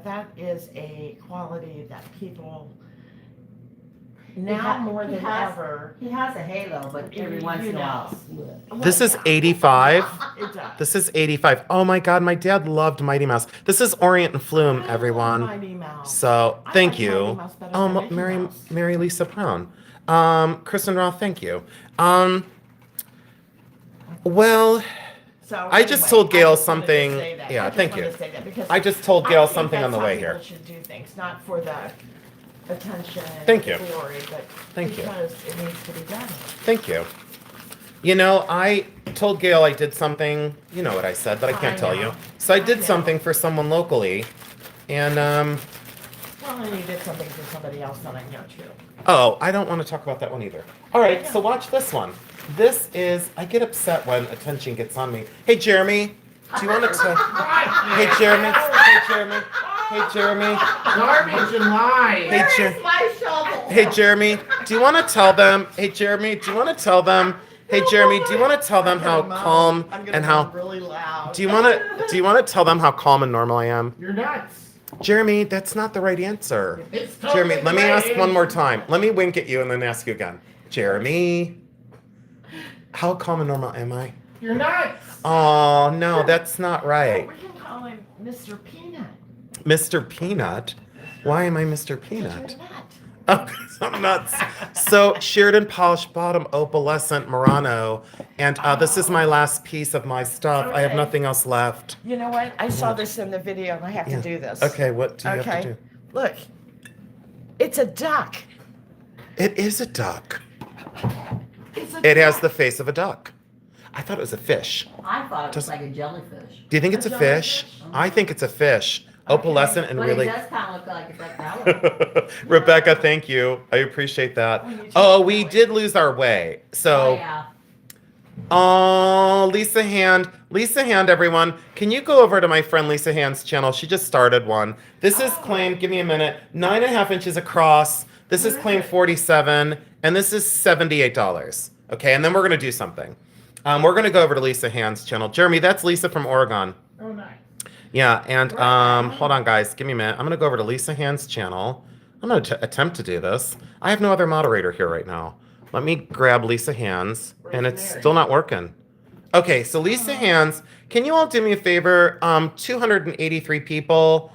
That is a quality that people He now ha- more he than has- ever. He has a halo, but every once in a while. This is 85. It does. This is 85. Oh my God, my dad loved Mighty Mouse. This is Orient and Flume, I love everyone. Mighty Mouse. So I thank like you. Mighty Mouse better than Mickey Mary, Mouse. Mary Lisa Brown. Kristen Roth, thank you. Well, So I just anyway, told Gail I just wanted to something- say that. yeah, I just thank wanted you. to say that because I just told I Gail think something on that's the how way people here. should do things, not for the attention and Thank the you. glory, but Thank you. because it needs to be done. Thank you. I told Gail I did something, you know what I said, but I can't I tell know. you. So I I did know. something for someone locally, and Well, and you did something for somebody else that I know too. oh, I don't want to talk about that one either. All right, so watch this one. This is, I get upset when attention gets on me. Hey, Jeremy, do you want to tell? Hey, Jeremy. Hey, Jeremy. Hey, Jeremy. Garbage and lies. Hey, Jer- my shovel? Hey, Jeremy, do you want to tell them? Hey, Jeremy, do you want to tell them? Hey, Jeremy, do you want to tell them how calm and how? really loud. Do you want to tell them how calm and normal I am? You're nuts. Jeremy, that's not the right answer. It's totally Jeremy, let me right ask one more answer. time. Let me wink at you and then ask you again. Jeremy, how calm and normal am I? You're nuts. Oh, no, that's not right. We can call him Mr. Peanut. Mr. Peanut? Why am I Mr. But Peanut? you're not. Oh, 'cause I'm nuts. So, Sheridan Polished Bottom Opalescent Murano. And this is my last piece of my stuff. I have Okay. nothing else left. You know what? I saw this in the video and I have Yeah. to do this. Okay, what do you have to do? Look. It's a duck. It is a duck. It's a It has duck. the face of a duck. I thought it was a fish. I thought it was Does- like a jellyfish. Do you think A it's a fish? jellyfish? I think it's a fish. Opalescent and But really. it does kind of look like a duck color. Rebecca, thank you. I appreciate that. When you take Oh, it we away. did lose our way. Oh, So, yeah. oh, Lisa Hand, everyone. Can you go over to my friend Lisa Hand's channel? She just started one. This is claimed, give me a minute, 9.5 inches across This is claim 47, and this is $78. Okay, and then we're gonna do something. We're gonna go over to Lisa Hand's channel. Jeremy, that's Lisa from Oregon. Oh, nice. Yeah, and hold on, guys. Give me a minute. I'm going to go over to Lisa Hand's channel. I'm going to attempt to do this. I have no other moderator here right now. Let me grab Lisa Hands, and it's still not working. Okay, so Lisa Hands, can you all do me a favor? 283 people.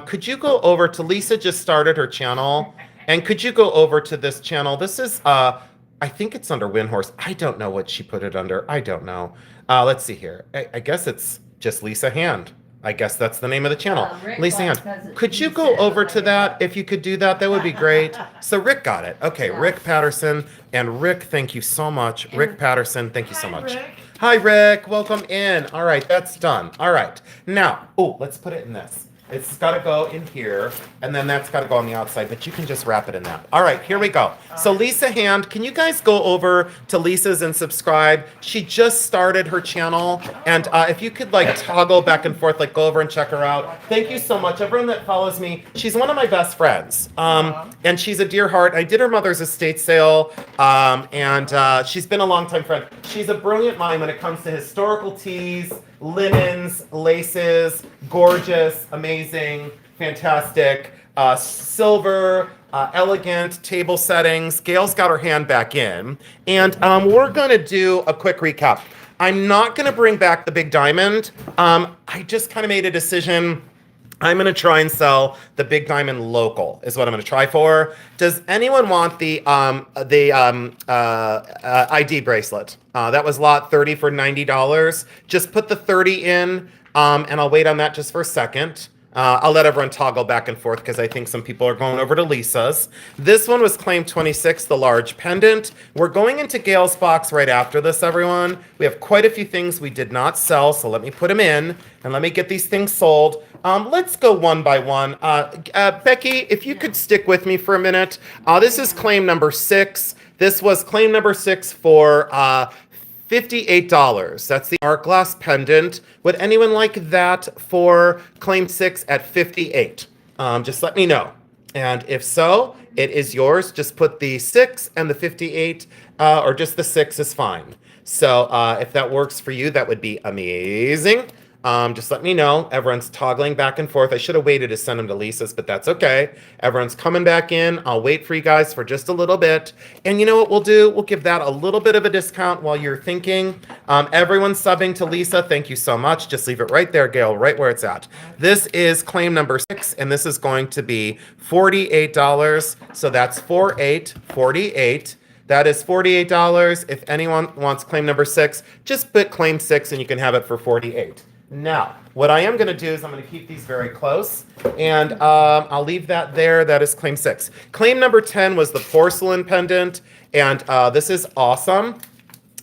Could you go over to Lisa just started her channel, and could you go over to this channel? This is, I think it's under Windhorse. I don't know what she put it under. I don't know. Let's see here. I guess it's just Lisa Hand. I guess that's the name of the channel. Lisa Hand. Could you go over to that? If you could do that, that would be great. So Rick got it. Okay, Rick Patterson. And Rick, thank you so much. Rick Patterson, thank you so much. Rick. Hi, Rick. Welcome in. All right, that's done. All right. Now, let's put it in this. It's got to go in here, and then that's got to go on the outside, but you can just wrap it in that. All right, here we go. So Lisa Hand, can you guys go over to Lisa's and subscribe? She just started her channel, and if you could like toggle back and forth, like go over and check her out. Thank you so much. Everyone that follows me, she's one of my best friends, and she's a dear heart. I did her mother's estate sale, and she's been a longtime friend. She's a brilliant mind when it comes to historical teas, linens, laces, gorgeous, amazing, fantastic, silver, elegant table settings. Gail's got her hand back in, and we're gonna do a quick recap. I'm not gonna bring back the big diamond. I just kind of made a decision. I'm going to try and sell the big diamond local is what I'm going to try for. Does anyone want the ID bracelet? That was lot 30 for $90. Just put the 30 in, and I'll wait on that just for a second. I'll let everyone toggle back and forth because I think some people are going over to Lisa's. This one was claim 26, the large pendant. We're going into Gail's box right after this, everyone. We have quite a few things we did not sell, so let me put them in and let me get these things sold. Let's go one by one. Becky, if you could stick with me for a minute. This is claim number 6. This was claim number 6 for $58. That's the art glass pendant. Would anyone like that for claim 6 at $58? Just let me know. And if so, it is yours. Just put the 6 and the 58, or just the 6 is fine. So if that works for you, that would be amazing. Just let me know. Everyone's toggling back and forth. I should have waited to send them to Lisa's, but that's okay. Everyone's coming back in. I'll wait for you guys for just a little bit. And you know what we'll do? We'll give that a little bit of a discount while you're thinking. Everyone's subbing to Lisa. Thank you so much. Just leave it right there, Gail, right where it's at. This is claim number 6, and this is going to be $48. So that's 48. That is $48. If anyone wants claim number 6, just put claim 6 and you can have it for $48. Now, what I am going to do is I'm going to keep these very close, and I'll leave that there. That is claim 6. Claim number 10 was the porcelain pendant, and this is awesome.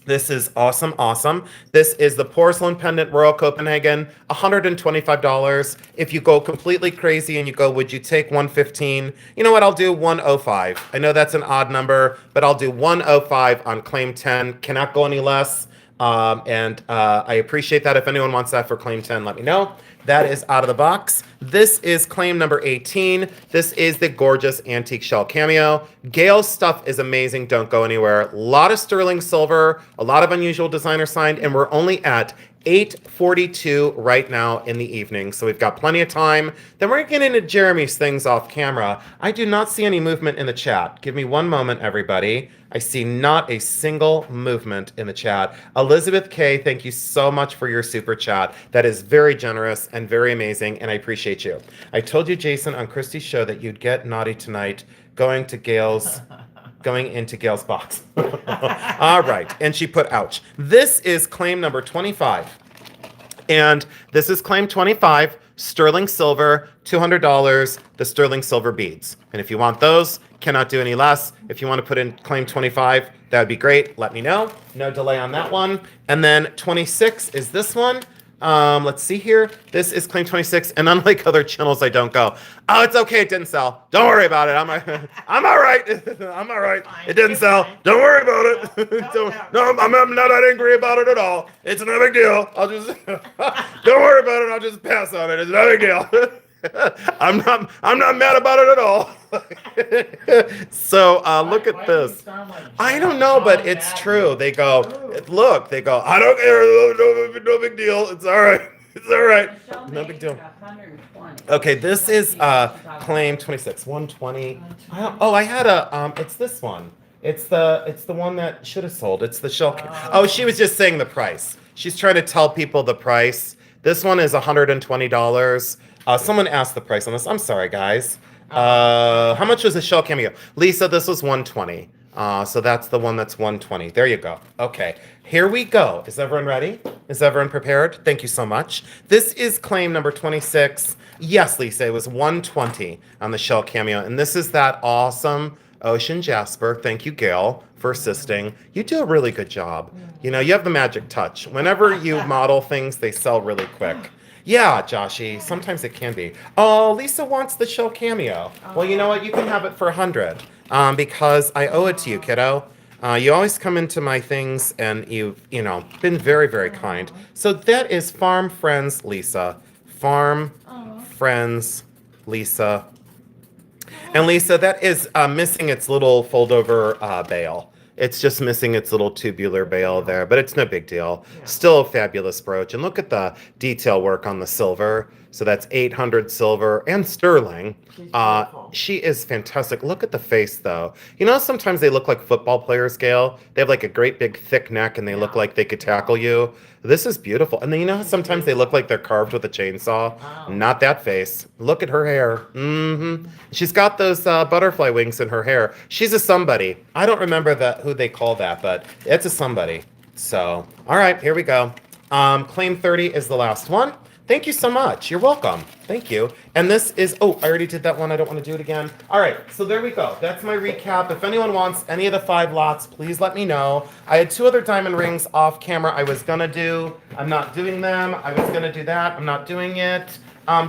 This is awesome. This is the porcelain pendant Royal Copenhagen, $125. If you go completely crazy and you go, would you take 115? You know what? I'll do 105. I know that's an odd number, but I'll do 105 on claim 10. Cannot go any less. I appreciate that. If anyone wants that for claim 10, let me know. That is out of the box. This is claim number 18. This is the gorgeous antique shell cameo. Gail's stuff is amazing. Don't go anywhere. A lot of sterling silver, a lot of unusual designer signed, and we're only at 8:42 right now in the evening, so we've got plenty of time. Then we're getting into Jeremy's things off camera. I do not see any movement in the chat. Give me one moment, everybody. I see not a single movement in the chat. Elizabeth K, thank you so much for your super chat. That is very generous and very amazing, and I appreciate you. I told you, Jason, on Christie's show that you'd get naughty tonight going into Gail's box. All right. And she put ouch. This is claim number 25. And this is claim 25, sterling silver, $200, the sterling silver beads. And if you want those, cannot do any less. If you want to put in claim 25, that would be great. Let me know. No delay on that one. And then 26 is this one. Let's see here. This is claim 26, and unlike other channels, I don't go, oh, it's okay, it didn't sell. Don't worry about it. I'm all right. I'm all right. It didn't sell. Don't worry about it. No, I'm not that angry about it at all. It's no big deal. I'll just don't worry about it. I'll just pass on it. It's no big deal. I'm not mad about it at all. So look Why at do you this. sound like I don't know, but John it's Madden? true. They go, Ooh. look, they go, I don't care, no big deal. It's all right. It's all right. No big deal. 120. Okay, this is claim 26, 120. I had a it's this one. It's the one that should have sold. It's the shell. Oh, she was just saying the price. She's trying to tell people the price. This one is $120. Someone asked the price on this. I'm sorry, guys. How much was the shell cameo? Lisa, this was 120. So that's the one that's 120. There you go. Okay, here we go. Is everyone ready? Is everyone prepared? Thank you so much. This is claim number 26. Yes, Lisa, it was 120 on the shell cameo. And this is that awesome ocean jasper. Thank you, Gail, for assisting. You do a really good job. You know, you have the magic touch. Whenever you model things, they sell really quick. Yeah, Joshy, sometimes it can be. Oh, Lisa wants the shell cameo. Well, you know what? You can have it for 100 because I owe it to you, kiddo. You always come into my things and you've, been very, very kind. So that is Farm Friends Lisa. Farm Friends Lisa. And Lisa, that is missing its little fold-over bail. It's just missing its little tubular bail there, but it's no big deal. Still a fabulous brooch. And look at the detail work on the silver. So that's 800 silver and sterling. She is fantastic. Look at the face, though. You know, sometimes they look like football players, Gail. They have like a great big thick neck and they look like they could tackle you. This is beautiful. And then, you know how sometimes they look like they're carved with a chainsaw? Not that face. Look at her hair. She's got those butterfly wings in her hair. She's a somebody. I don't remember who they call that, but it's a somebody. So, all right, here we go. Claim 30 is the last one. Thank you so much. You're welcome. Thank you. And this is, I already did that one. I don't want to do it again. All right, so there we go. That's my recap. If anyone wants any of the 5 lots, please let me know. I had 2 other diamond rings off camera I was going to do. I'm not doing them. I was going to do that. I'm not doing it.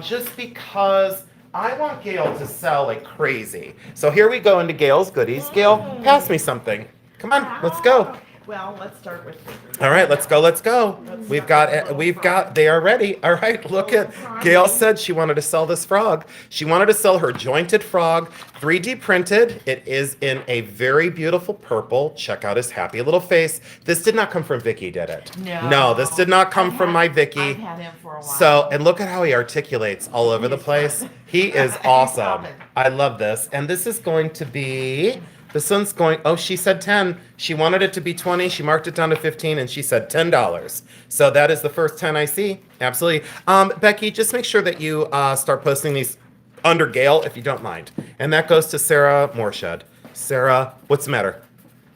Just because I want Gail to sell like crazy. So here we go into Gail's goodies. Gail, pass me something. Come on, let's go. Well, let's start with. All right, let's go. We've got, they are ready. All right, look at, Gail said she wanted to sell this frog. She wanted to sell her jointed frog, 3D printed. It is in a very beautiful purple. Check out his happy little face. This did not come from Vicky, did it? No. This did not come from my Vicky. I've had him for a while. So, and look at how he articulates all over the place. He is awesome. I love this. And this is going to be, this one's going, she said 10. She wanted it to be 20. She marked it down to 15 and she said $10. So that is the first 10 I see. Absolutely. Becky, just make sure that you start posting these under Gail if you don't mind. And that goes to Sarah Moorshed. Sarah, what's the matter?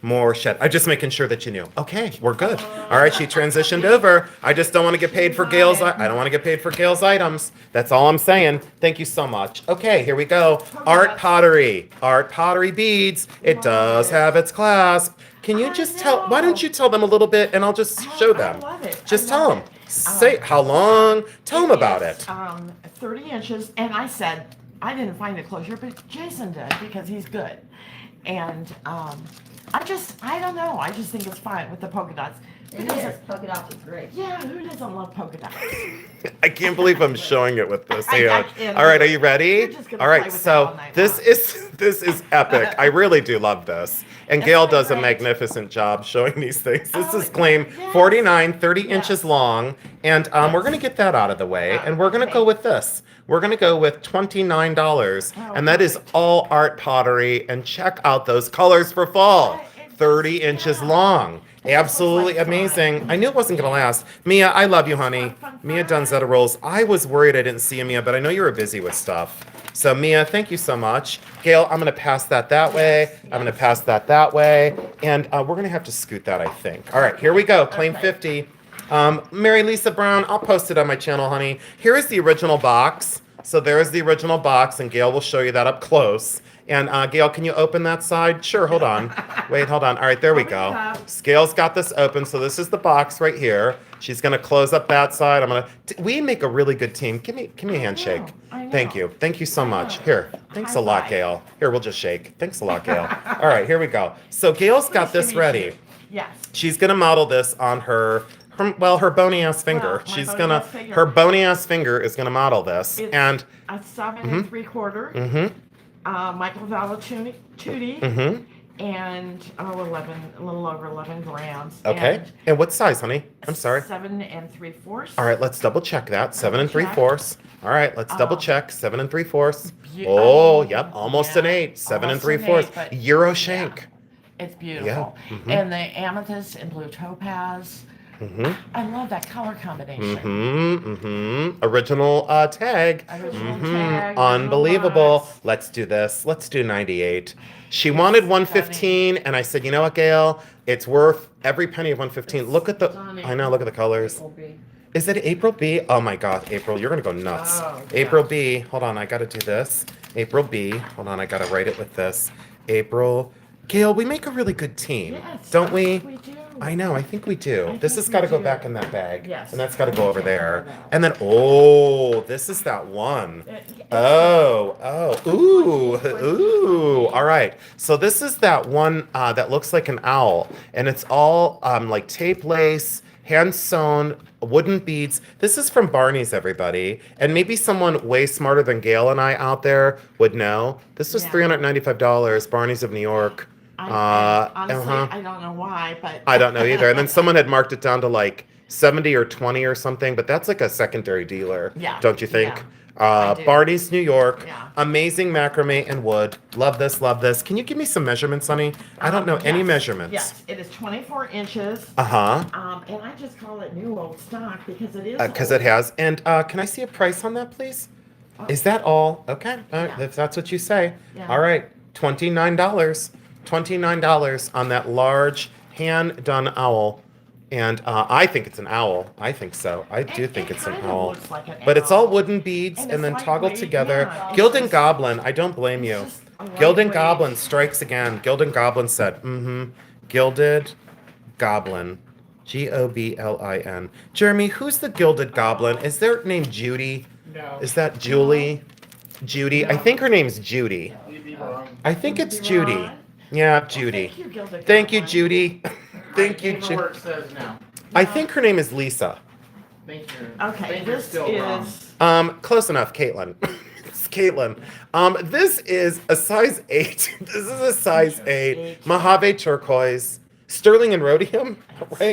Moorshed. I'm just making sure that you knew. Okay, we're good. All right, she transitioned over. I just don't want to get paid for Gail's. I don't want to get paid for Gail's items. That's all I'm saying. Thank you so much. Okay, here we go. Art pottery. Art pottery beads. It does have its clasp. Can you just tell? Why don't you tell them a little bit and I'll just show them. I love it. Just tell them. Say how long. Tell them about it. 30 inches, and I said I didn't find the closure, but Jason did because he's good. And I don't know. I just think it's fine with the polka dots. It is. Polka dots is great. Yeah, who doesn't love polka dots? I can't believe I'm showing it with this. I Here. can't. All right, are you ready? You're just gonna All play right, with it so all night this is epic. I really do love this. And That's Gail my does a right. magnificent job showing these things. This Oh, is claim yes. 49, 30 inches Yes. long. And we're going to get that out of the way. And we're going to Okay. go with this. We're going to go with $29. Oh, And that is perfect. all art pottery. And check out those colors for fall. It's- 30 inches yeah. long. Absolutely like fun. amazing. I knew it wasn't going to last. Mia, I love you, honey. Fun. Mia Dunzetta rolls. I was worried I didn't see you, Mia, but I know you were busy with stuff. So, Mia, thank you so much. Gail, I'm going to pass that way. I'm going to pass that way. And we're going to have to scoot that, I think. All right, here we go. Claim Okay. 50. Mary Lisa Brown, I'll post it on my channel, honey. Here is the original box. So there's the original box, and Gail will show you that up close. And Gail, can you open that side? Sure, hold on. Wait, hold on. All right, there we Open it go. up. Gail's got this open, so this is the box right here. She's gonna close up that side. We make a really good team. Give me a handshake. I know. Thank you so much. know. Here, thanks a lot, High five. Gail. Here, we'll just shake. Thanks a lot, Gail. All right, here we go. So Gail's got Nice to this meet ready. you. Yes. She's gonna model this on her Her bony ass finger. Well, my She's bony gonna. ass finger. Her bony ass finger is gonna model this, It's and a 7 3/4. Michael Valatuni, and 11, a little over 11 grams. okay. And what size, honey? I'm sorry. 7 3/4. All right, let's double check that. 7 Double check. 3/4. All right, let's double check. 7 3/4. Be- Oh, I mean, yep, almost yeah, an 8. 7 almost an 3/4. 8, but- Euro yeah. shank. It's beautiful. Mhm. And the amethyst and blue topaz. I love that color combination. Original tag. Original tag, Unbelievable. original box. Let's do this. Let's do 98. She wanted 115, and I said, you know what, Gail? It's worth every penny of 115. Look at the. Stunning. I know. Look at the colors. Will be. Is it April B? Oh my God, April, you're gonna go nuts. Oh, April B. Hold on, I gotta do this. April B. Hold on, I gotta write it with this. April. Gail, we make a really good team, Yes, don't I we? think we do. I know, I think we do. I This think has got to we go do. back in that bag. Yes. And that's got to go over there. That. And then, oh, this is that one. Ooh. All right. So this is that one that looks like an owl. And it's all like tape lace, hand sewn, wooden beads. This is from Barney's, everybody. And maybe someone way smarter than Gail and I out there would know. This was Yeah. $395, Barney's of New York. Honestly, I don't know why, but I don't know either. And then someone had marked it down to like 70 or 20 or something, but that's like a secondary dealer. Yeah, Don't you think? yeah, I do. Barney's, New York. Yeah. Amazing macrame and wood. Love this, love this. Can you give me some measurements, honey? I don't know any Yes, measurements. Yes, it is 24 inches. Uh-huh. And I just call it new old stock because it is. Because old. it has. And can I see a price on that, please? Is that all? Okay. All right. Yeah. If that's what you say. Yeah. All right. $29. $29 on that large hand-done owl. And I think it's an owl. I think so. I do think it's an kind of owl. looks like an But it's all owl. wooden beads And and, it's then toggled lightweight, together. yeah. It's Gildan just- Goblin, I don't blame it's you. just a Gildan lightweight- Goblin strikes again. Gildan Goblin said, Gilded Goblin. Goblin. Jeremy, who's the Gilded Goblin? Is their name Judy? No. Is that Julie? Judy? I think her name's Judy. You'd be wrong. I think it's Maybe Judy. Ron? Yeah, Judy. Thank you, Gilda Thank you, Goblin. Judy. Thank you, Judy. Paperwork says no. I think her name is Lisa. Think you're, Okay, think you're this still wrong. is. Close enough, Caitlin. It's Caitlin. This is a size 8. This is a size 8. Mojave turquoise. Sterling and rhodium, right?